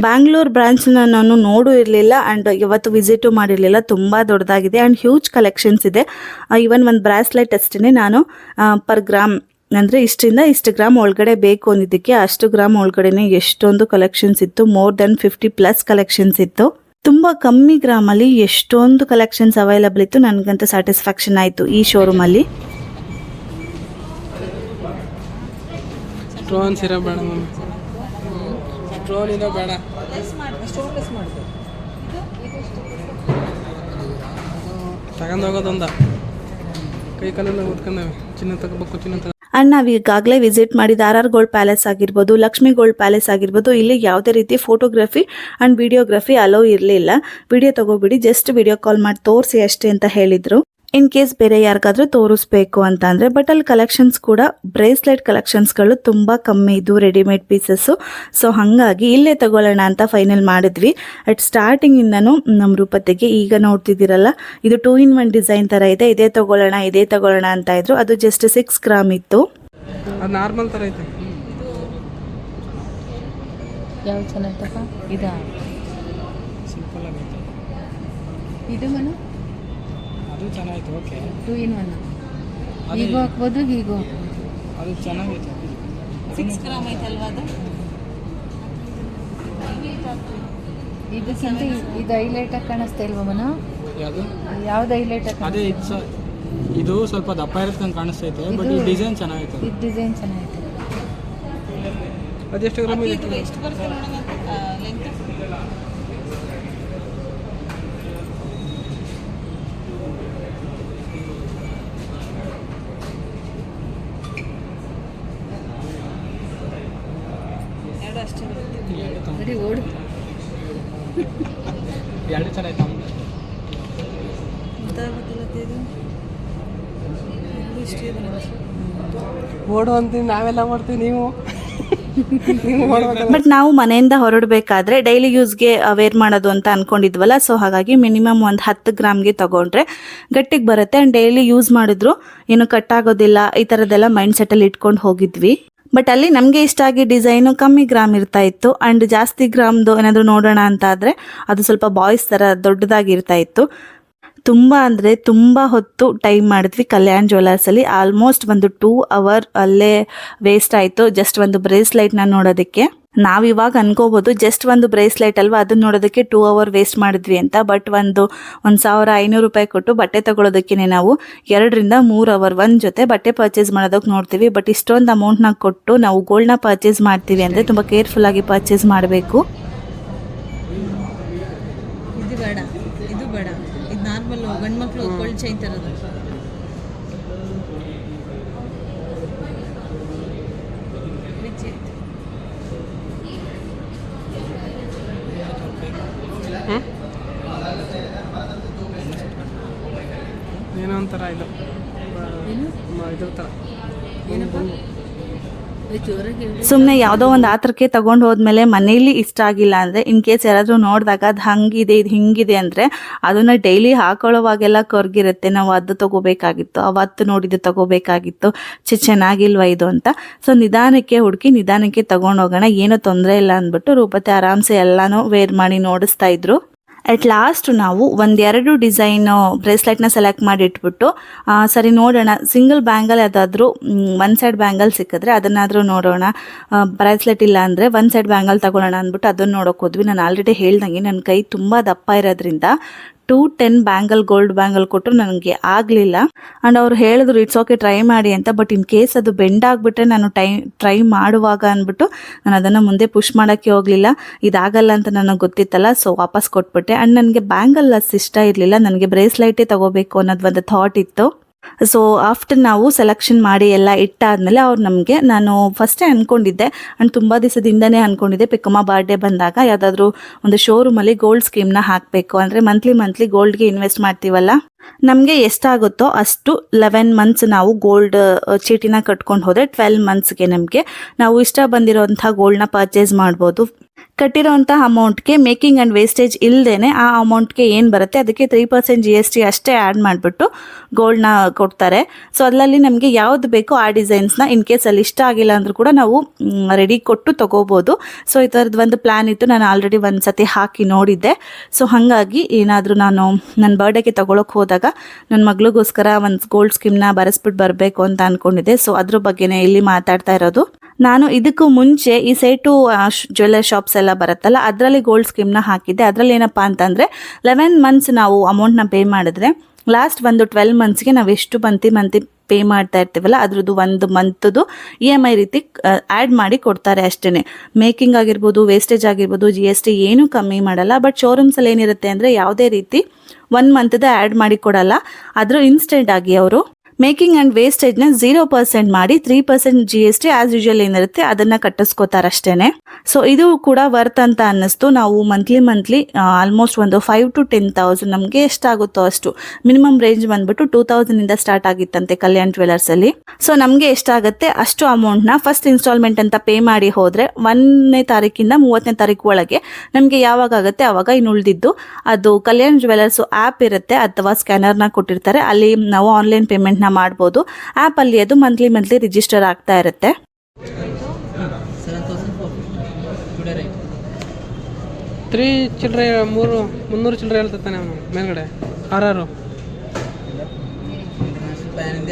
ಬ್ಯಾಂಗ್ಳೂರ್ ಬ್ರಾಂಚ್ನ ನಾನು ನೋಡೂ ಇರಲಿಲ್ಲ ಆ್ಯಂಡ್ ಇವತ್ತು ವಿಸಿಟು ಮಾಡಿರಲಿಲ್ಲ. ತುಂಬ ದೊಡ್ಡದಾಗಿದೆ ಆ್ಯಂಡ್ ಹ್ಯೂಜ್ ಕಲೆಕ್ಷನ್ಸ್ ಇದೆ. ಈವನ್ ಒಂದು ಬ್ರಾಸ್ಲೆಟ್ ಅಷ್ಟೇ ನಾನು ಪರ್ ಗ್ರಾಮ್ ಅಂದರೆ ಇಷ್ಟರಿಂದ ಇಷ್ಟು ಗ್ರಾಮ್ ಒಳಗಡೆ ಬೇಕು ಅಂದಿದ್ದಕ್ಕೆ ಅಷ್ಟು ಗ್ರಾಮ್ ಒಳಗಡೆನೆ ಎಷ್ಟೊಂದು ಕಲೆಕ್ಷನ್ಸ್ ಇತ್ತು. ಮೋರ್ ದೆನ್ 50+ ಕಲೆಕ್ಷನ್ಸ್ ಇತ್ತು. ತುಂಬ ಕಮ್ಮಿ ಗ್ರಾಮಲ್ಲಿ ಎಷ್ಟೊಂದು ಕಲೆಕ್ಷನ್ಸ್ ಅವೈಲಬಲ್ ಇತ್ತು. ನನಗಂತೂ ಸ್ಯಾಟಿಸ್ಫ್ಯಾಕ್ಷನ್ ಆಯಿತು ಈ ಶೋರೂಮಲ್ಲಿ. ಸ್ಟೋನ್ಸ್ ಇರೋ ಬೇಡ, ಸ್ಟೋನ್ ಇರೋ ಬೇಡ, ತಗೊಂಡು ಹೋಗೋದೊಂದ ಕೈ ಕಾಲೆಲ್ಲ ಓದ್ಕೊಂಡವೆ. ಚಿನ್ನ ತಗೋಬೇಕು, ಚಿನ್ನ ಆ್ಯಂಡ್ ನಾವು ಈಗಾಗಲೇ ವಿಸಿಟ್ ಮಾಡಿದ RR ಗೋಲ್ಡ್ ಪ್ಯಾಲೇಸ್ ಆಗಿರ್ಬೋದು, ಲಕ್ಷ್ಮಿ ಗೋಲ್ಡ್ ಪ್ಯಾಲೇಸ್ ಆಗಿರ್ಬೋದು, ಇಲ್ಲಿ ಯಾವುದೇ ರೀತಿ ಫೋಟೋಗ್ರಫಿ ಆ್ಯಂಡ್ ವಿಡಿಯೋಗ್ರಫಿ ಅಲೋ ಇರಲಿಲ್ಲ. ವಿಡಿಯೋ ತಗೋಬಿಡಿ, ಜಸ್ಟ್ ವಿಡಿಯೋ ಕಾಲ್ ಮಾಡಿ ತೋರಿಸಿ ಅಷ್ಟೇ ಅಂತ ಹೇಳಿದರು. ಇನ್ ಕೇಸ್ ಬೇರೆ ಯಾರಿಗಾದ್ರೂ ತೋರಿಸ್ಬೇಕು ಅಂತ ಅಂದರೆ. ಬಟ್ ಅಲ್ಲಿ ಕಲೆಕ್ಷನ್ಸ್ ಕೂಡ ಬ್ರೇಸ್ಲೆಟ್ ಕಲೆಕ್ಷನ್ಸ್ಗಳು ತುಂಬ ಕಮ್ಮಿ ಇದ್ದು, ರೆಡಿಮೇಡ್ ಪೀಸಸ್ಸು. ಸೊ ಹಾಗಾಗಿ ಇಲ್ಲೇ ತಗೊಳ್ಳೋಣ ಅಂತ ಫೈನಲ್ ಮಾಡಿದ್ವಿ. ಅಟ್ ಸ್ಟಾರ್ಟಿಂಗಿಂದನೂ ನಮ್ಮ ರೂಪತೆಗೆ ಈಗ ನೋಡ್ತಿದ್ದೀರಲ್ಲ, ಇದು 2-in-1 ಡಿಸೈನ್ ಥರ ಇದೆ, ಇದೇ ತಗೊಳ್ಳೋಣ ಅಂತ ಇದ್ರು. ಅದು ಜಸ್ಟ್ 6 ಗ್ರಾಮ್ ಇತ್ತು. ಅದು ನಾರ್ಮಲ್ ಥರ ಐತೆ. ಯಾವ ಚೆನ್ನಾಗಿತ್ತಪ್ಪ ಇದಾ? ಸಿಂಪಲ್ ಆಗೈತೆ. ಇದು ಮನು ಅದು ಚೆನ್ನಾಗಿತ್ತು. ಓಕೆ, 2-in-1 ಹೀಗೂ ಹಾಕ್ಬೋದು, ಹೀಗೂ ಅದು ಚೆನ್ನಾಗೈತೆ. 6 ಗ್ರಾಮ್ ಐತಲ್ವಾ ಅದು? ಇದಕ್ಕಿಂತ ಇದು ಹೈಲೈಟಾಗಿ ಕಾಣಿಸ್ತಾ ಇಲ್ವಾ ಮನು? ಯಾವುದು ಯಾವ್ದು ಹೈಲೈಟಾಗಿ? ಅದೇ ಇದು ಸ್ವಲ್ಪ ದಪ್ಪ ಇರೋದಕ್ಕೆ ಕಾಣಿಸ್ತೈತೆ, ಬಟ್ ಈ ಡಿಸೈನ್ ಚೆನ್ನಾಗೈತೆ. ಇದು ಡಿಸೈನ್ ಚೆನ್ನಾಗೈತೆ. ಅದೆಷ್ಟು ಗ್ರಾಮ್ ಇದೆ? ಎಷ್ಟು ಬರುತ್ತೆ ನೋಡೋಣ ಲೆಂತ್? ಎರಡು ಅಷ್ಟೇ ಬರುತ್ತೆ. ಸರಿ ಓಡು. ಎರಡು ಚೆನ್ನಾಯ್ತು. ಓಡು ಅಂತೀವಿ, ನಾವೆಲ್ಲ ಮಾಡ್ತೀವಿ, ನೀವು ಬಟ್ ನಾವು ಮನೆಯಿಂದ ಹೊರಡಬೇಕಾದ್ರೆ ಡೈಲಿ ಯೂಸ್ಗೆ ವೇರ್ ಮಾಡೋದು ಅಂತ ಅನ್ಕೊಂಡಿದ್ವಲ್ಲ. ಸೊ ಹಾಗಾಗಿ ಮಿನಿಮಮ್ ಒಂದು 10 ಗ್ರಾಮ್ಗೆ ತಗೊಂಡ್ರೆ ಗಟ್ಟಿಗೆ ಬರುತ್ತೆ. ಆ್ಯಂಡ್ ಡೈಲಿ ಯೂಸ್ ಮಾಡಿದ್ರು ಏನು ಕಟ್ಟಾಗೋದಿಲ್ಲ, ಈ ಥರದ್ದೆಲ್ಲ ಮೈಂಡ್ ಸೆಟ್ಟಲ್ಲಿ ಇಟ್ಕೊಂಡು ಹೋಗಿದ್ವಿ. ಬಟ್ ಅಲ್ಲಿ ನಮಗೆ ಇಷ್ಟ ಆಗಿ ಡಿಸೈನು ಕಮ್ಮಿ ಗ್ರಾಮ್ ಇರ್ತಾ ಇತ್ತು. ಆ್ಯಂಡ್ ಜಾಸ್ತಿ ಗ್ರಾಮ್ದು ಏನಾದರೂ ನೋಡೋಣ ಅಂತ ಆದರೆ ಅದು ಸ್ವಲ್ಪ ಬಾಯ್ಸ್ ಥರ ದೊಡ್ಡದಾಗಿರ್ತಾ ಇತ್ತು. ತುಂಬ ಅಂದರೆ ತುಂಬ ಹೊತ್ತು ಟೈಮ್ ಮಾಡಿದ್ವಿ ಕಲ್ಯಾಣ್ ಜ್ಯುವೆಲರ್ಸಲ್ಲಿ. ಆಲ್ಮೋಸ್ಟ್ ಒಂದು 2 hour ಅಲ್ಲೇ ವೇಸ್ಟ್ ಆಯಿತು ಜಸ್ಟ್ ಒಂದು ಬ್ರೇಸ್ಲೈಟ್ನ ನೋಡೋದಕ್ಕೆ. ನಾವಿವಾಗ ಅನ್ಕೋಬೋದು ಜಸ್ಟ್ ಒಂದು ಬ್ರೇಸ್ಲೈಟ್ ಅಲ್ವಾ, ಅದನ್ನ ನೋಡೋದಕ್ಕೆ 2 hour ವೇಸ್ಟ್ ಮಾಡಿದ್ವಿ ಅಂತ. ಬಟ್ 1,500 ರೂಪಾಯಿ ಕೊಟ್ಟು ಬಟ್ಟೆ ತಗೊಳ್ಳೋದಕ್ಕೆ ನಾವು 2 ರಿಂದ 3 hour ಒಂದು ಜೊತೆ ಬಟ್ಟೆ ಪರ್ಚೇಸ್ ಮಾಡೋದಕ್ಕೆ ನೋಡ್ತೀವಿ. ಬಟ್ ಇಷ್ಟೊಂದು ಅಮೌಂಟ್ನ ಕೊಟ್ಟು ನಾವು ಗೋಲ್ಡ್ನ ಪರ್ಚೇಸ್ ಮಾಡ್ತೀವಿ ಅಂದರೆ ತುಂಬ ಕೇರ್ಫುಲ್ಲಾಗಿ ಪರ್ಚೇಸ್ ಮಾಡಬೇಕು. ಇದು ಬೇಡ, ಇದು ಬೇಡ, ಇದು ನಾರ್ಮಲ್ ಗಂಡು ಮಕ್ಕಳು ಗೋಲ್ಡ್ ಚೈನ್ ತರೋದು. ಏನೋ ಒಂಥರ ಇದು ಇದ್ರ ಥರ ಸುಮ್ಮನೆ ಯಾವುದೋ ಒಂದು ಆತರಕ್ಕೆ ತಗೊಂಡು ಹೋದ್ಮೇಲೆ ಮನೇಲಿ ಇಷ್ಟ ಆಗಿಲ್ಲ ಅಂದರೆ, ಇನ್ ಕೇಸ್ ಯಾರಾದರೂ ನೋಡಿದಾಗ ಅದು ಹಂಗಿದೆ ಇದು ಹಿಂಗಿದೆ ಅಂದರೆ ಅದನ್ನು ಡೈಲಿ ಹಾಕೊಳ್ಳೋವಾಗೆಲ್ಲ ಕೊರ್ಗಿರುತ್ತೆ. ನಾವು ಅದು ತಗೋಬೇಕಾಗಿತ್ತು, ಅವತ್ತು ನೋಡಿದ್ದು ತಗೋಬೇಕಾಗಿತ್ತು, ಚೆನ್ನಾಗಿಲ್ವ ಇದು ಅಂತ. ಸೊ ನಿಧಾನಕ್ಕೆ ಹುಡುಕಿ ನಿಧಾನಕ್ಕೆ ತಗೊಂಡೋಗೋಣ, ಏನೂ ತೊಂದರೆ ಇಲ್ಲ ಅಂದ್ಬಿಟ್ಟು ರೂಪತೆ ಆರಾಮ್ಸೆ ಎಲ್ಲನೂ ವೇರ್ ಮಾಡಿ ನೋಡಿಸ್ತಾ ಇದ್ರು. ಅಟ್ ಲಾಸ್ಟ್ ನಾವು 1-2 ಡಿಸೈನು ಬ್ರೇಸ್ಲೆಟ್ನ ಸೆಲೆಕ್ಟ್ ಮಾಡಿ ಇಟ್ಬಿಟ್ಟು ಸರಿ ನೋಡೋಣ, ಸಿಂಗಲ್ ಬ್ಯಾಂಗಲ್ ಯಾವುದಾದ್ರೂ 1 ಸೈಡ್ ಬ್ಯಾಂಗಲ್ ಸಿಕ್ಕಿದ್ರೆ ಅದನ್ನಾದರೂ ನೋಡೋಣ, ಬ್ರೇಸ್ಲೆಟ್ ಇಲ್ಲ ಅಂದರೆ 1 ಸೈಡ್ ಬ್ಯಾಂಗಲ್ ತಗೊಳ್ಳೋಣ ಅಂದ್ಬಿಟ್ಟು ಅದನ್ನು ನೋಡೋಕೆ ಹೋದ್ವಿ. ನಾನು ಆಲ್ರೆಡಿ ಹೇಳ್ದಂಗೆ ನನ್ನ ಕೈ ತುಂಬ ದಪ್ಪ ಇರೋದ್ರಿಂದ 210 ಬ್ಯಾಂಗಲ್ ಗೋಲ್ಡ್ ಬ್ಯಾಂಗಲ್ ಕೊಟ್ಟರು ನನಗೆ ಆಗಲಿಲ್ಲ. ಆ್ಯಂಡ್ ಅವ್ರು ಹೇಳಿದ್ರು ಇಟ್ಸ್ ಓಕೆ ಟ್ರೈ ಮಾಡಿ ಅಂತ. ಬಟ್ ಇನ್ ಕೇಸ್ ಅದು ಬೆಂಡ್ ಆಗಿಬಿಟ್ರೆ ನಾನು ಟ್ರೈ ಮಾಡುವಾಗ ಅಂದ್ಬಿಟ್ಟು ನಾನು ಅದನ್ನು ಮುಂದೆ ಪುಷ್ ಮಾಡೋಕ್ಕೆ ಹೋಗಲಿಲ್ಲ. ಇದಾಗಲ್ಲ ಅಂತ ನನಗೆ ಗೊತ್ತಿತ್ತಲ್ಲ, ಸೊ ವಾಪಸ್ ಕೊಟ್ಬಿಟ್ಟೆ. ಆ್ಯಂಡ್ ನನಗೆ ಬ್ಯಾಂಗಲ್ ಅಷ್ಟು ಇಷ್ಟ ಇರಲಿಲ್ಲ, ನನಗೆ ಬ್ರೇಸ್ಲೈಟೇ ತಗೋಬೇಕು ಅನ್ನೋದು ಒಂದು ಥಾಟ್ ಇತ್ತು. ಸೊ ಆಫ್ಟರ್ ನಾವು ಸೆಲೆಕ್ಷನ್ ಮಾಡಿ ಎಲ್ಲ ಇಟ್ಟಾದ್ಮೇಲೆ ಅವ್ರು ನಮಗೆ, ನಾನು ಫಸ್ಟೇ ಅಂದ್ಕೊಂಡಿದ್ದೆ ಆ್ಯಂಡ್ ತುಂಬ ದಿವಸದಿಂದನೇ ಅಂದ್ಕೊಂಡಿದ್ದೆ, ಪಿಕ್ಕಮ್ಮ ಬರ್ಡೇ ಬಂದಾಗ ಯಾವುದಾದ್ರೂ ಒಂದು ಶೋರೂಮಲ್ಲಿ ಗೋಲ್ಡ್ ಸ್ಕೀಮ್ನ ಹಾಕಬೇಕು. ಅಂದರೆ ಮಂತ್ಲಿ ಗೋಲ್ಡ್ಗೆ ಇನ್ವೆಸ್ಟ್ ಮಾಡ್ತೀವಲ್ಲ, ನಮಗೆ ಎಷ್ಟಾಗುತ್ತೋ ಅಷ್ಟು 11 months ನಾವು ಗೋಲ್ಡ್ ಚೀಟಿನ ಕಟ್ಕೊಂಡು ಹೋದರೆ 12 monthsಗೆ ನಮಗೆ ನಾವು ಇಷ್ಟ ಬಂದಿರೋಂಥ ಗೋಲ್ಡ್ನ ಪರ್ಚೇಸ್ ಮಾಡ್ಬೋದು. ಕಟ್ಟಿರೋಂಥ ಅಮೌಂಟ್ಗೆ ಮೇಕಿಂಗ್ ಆ್ಯಂಡ್ ವೇಸ್ಟೇಜ್ ಇಲ್ಲದೇ ಆ ಅಮೌಂಟ್ಗೆ ಏನು ಬರುತ್ತೆ ಅದಕ್ಕೆ 3% GST ಅಷ್ಟೇ ಆ್ಯಡ್ ಮಾಡಿಬಿಟ್ಟು ಗೋಲ್ಡ್ನ ಕೊಡ್ತಾರೆ. ಸೊ ಅದರಲ್ಲಿ ನಮಗೆ ಯಾವುದು ಬೇಕೋ ಆ ಡಿಸೈನ್ಸ್ನ ಇನ್ ಕೇಸ್ ಅಲ್ಲಿ ಇಷ್ಟ ಆಗಿಲ್ಲ ಅಂದರೂ ಕೂಡ ನಾವು ರೆಡಿ ಕೊಟ್ಟು ತೊಗೋಬೋದು. ಸೊ ಈ ಥರದ್ದು ಒಂದು ಪ್ಲ್ಯಾನ್ ಇತ್ತು, ನಾನು ಆಲ್ರೆಡಿ ಒಂದು ಸತಿ ಹಾಕಿ ನೋಡಿದ್ದೆ. ಸೊ ಹಾಗಾಗಿ ಏನಾದರೂ ನಾನು ನನ್ನ ಬರ್ಡೇಗೆ ತೊಗೊಳಕ್ಕೆ ಹೋದಾಗ ನನ್ನ ಮಗಳಿಗೋಸ್ಕರ ಒಂದು ಗೋಲ್ಡ್ ಸ್ಕೀಮ್ನ ಬರೆಸ್ಬಿಟ್ಟು ಬರಬೇಕು ಅಂತ ಅಂದ್ಕೊಂಡಿದ್ದೆ. ಸೊ ಅದ್ರ ಬಗ್ಗೆನೇ ಇಲ್ಲಿ ಮಾತಾಡ್ತಾ ಇರೋದು. ನಾನು ಇದಕ್ಕೂ ಮುಂಚೆ ಈ ಸೈಟು ಜ್ಯುವೆಲ್ಲರ್ ಶಾಪ್ಸ್ ಎಲ್ಲ ಬರುತ್ತಲ್ಲ, ಅದರಲ್ಲಿ ಗೋಲ್ಡ್ ಸ್ಕೀಮ್ನ ಹಾಕಿದ್ದೆ. ಅದರಲ್ಲಿ ಏನಪ್ಪ ಅಂತಂದರೆ 11 months ನಾವು ಅಮೌಂಟ್ನ ಪೇ ಮಾಡಿದ್ರೆ ಲಾಸ್ಟ್ ಒಂದು 12 monthsಗೆ ನಾವು ಎಷ್ಟು ಮಂತ್ಲಿ ಪೇ ಮಾಡ್ತಾ ಇರ್ತೀವಲ್ಲ ಅದ್ರದ್ದು 1 monthದು EMI ರೀತಿ ಆ್ಯಡ್ ಮಾಡಿ ಕೊಡ್ತಾರೆ ಅಷ್ಟೇ. ಮೇಕಿಂಗ್ ಆಗಿರ್ಬೋದು, ವೇಸ್ಟೇಜ್ ಆಗಿರ್ಬೋದು, GST ಏನೂ ಕಮ್ಮಿ ಮಾಡಲ್ಲ. ಬಟ್ ಶೋರೂಮ್ಸಲ್ಲಿ ಏನಿರುತ್ತೆ ಅಂದರೆ ಯಾವುದೇ ರೀತಿ 1 monthದ ಆ್ಯಡ್ ಮಾಡಿ ಕೊಡಲ್ಲ, ಆದರೂ ಇನ್ಸ್ಟೆಂಟ್ ಆಗಿ ಅವರು ಮೇಕಿಂಗ್ ಆ್ಯಂಡ್ ವೇಸ್ಟೇಜ್ನ 0% ಮಾಡಿ 3% GST ಆಸ್ ಯೂಶುವಲ್ ಏನಿರುತ್ತೆ ಅದನ್ನು ಕಟ್ಟಿಸ್ಕೋತಾರಷ್ಟೇ. ಸೊ ಇದು ಕೂಡ ವರ್ತ್ ಅಂತ ಅನ್ನಿಸ್ತು. ನಾವು ಮಂತ್ಲಿ ಆಲ್ಮೋಸ್ಟ್ ಒಂದು 5,000 to 10,000 ನಮಗೆ ಎಷ್ಟಾಗುತ್ತೋ ಅಷ್ಟು ಮಿನಿಮಮ್ ರೇಂಜ್ ಬಂದ್ಬಿಟ್ಟು 2,000 ಸ್ಟಾರ್ಟ್ ಆಗಿತ್ತಂತೆ ಕಲ್ಯಾಣ್ ಜ್ಯುವೆಲರ್ಸಲ್ಲಿ. ಸೊ ನಮಗೆ ಎಷ್ಟಾಗುತ್ತೆ ಅಷ್ಟು ಅಮೌಂಟ್ನ ಫಸ್ಟ್ ಇನ್ಸ್ಟಾಲ್ಮೆಂಟ್ ಅಂತ ಪೇ ಮಾಡಿ ಹೋದರೆ 1ನೇ ತಾರೀಕಿಂದ 30ನೇ ತಾರೀಕು ಒಳಗೆ ನಮಗೆ ಯಾವಾಗ ಆಗುತ್ತೆ ಆವಾಗ ಇನ್ನು ಉಳಿದಿದ್ದು ಅದು ಕಲ್ಯಾಣ್ ಜ್ಯುವೆಲರ್ಸು ಆ್ಯಪ್ ಇರುತ್ತೆ ಅಥವಾ ಸ್ಕ್ಯಾನರ್ನ ಕೊಟ್ಟಿರ್ತಾರೆ, ಅಲ್ಲಿ ನಾವು ಆನ್ಲೈನ್ ಪೇಮೆಂಟ್ನ ಮಾಡ್ಬೋದು. ಆ್ಯಪಲ್ಲಿ ಅದು ಮಂತ್ಲಿ ರಿಜಿಸ್ಟರ್ ಆಗ್ತಾ ಇರುತ್ತೆ. 3 ಚಿಲ್ಲರೆ 300 ಚಿಲ್ಲರೆ ಹೇಳ್ತಾನೆ ಅವನು ಮೇಲ್ಗಡೆ ಆರಾರು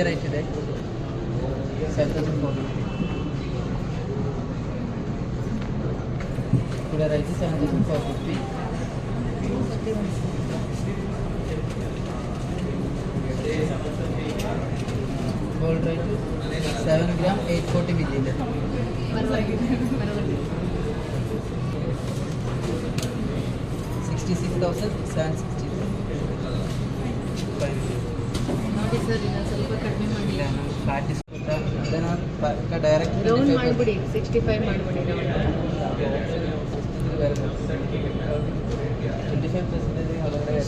ರೈಟ್ ಇದೆ 7,400 ಕೂಡ right 7,450 gold right 7 gram 840 milli ಇದೆ 66,760 ನೋಡಿ ಸರ್ ಇದನ್ನು ಸ್ವಲ್ಪ ಕಡಿಮೆ ಮಾಡಿ. ಇಲ್ಲ ನಮ್ಮ ಫ್ಲಾಟ್ ಡಿಸ್ಕೌಂಟ್ ಅದನ್ನು ಡೈರೆಕ್ಟ್ ರೌಂಡ್ ಮಾಡಿಬಿಡಿ, 65 ಮಾಡಿಬಿಡಿ. 25% ಹೊರಗಡೆ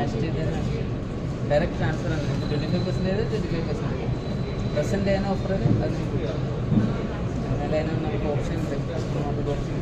ಅಷ್ಟಿದೆ. ಡೈರೆಕ್ಟ್ ಟ್ರಾನ್ಸ್ಫರ್ ಅಂದರೆ 25% ಇದೆ, 25% ಏನೋ ಆಫರ್ ಇದೆ ಅದು ಆಮೇಲೆ ಏನೋ ನಮಗೆ ಆಪ್ಷನ್ ಇದೆ ಮಾಡೋದು ಆಪ್ಷನ್.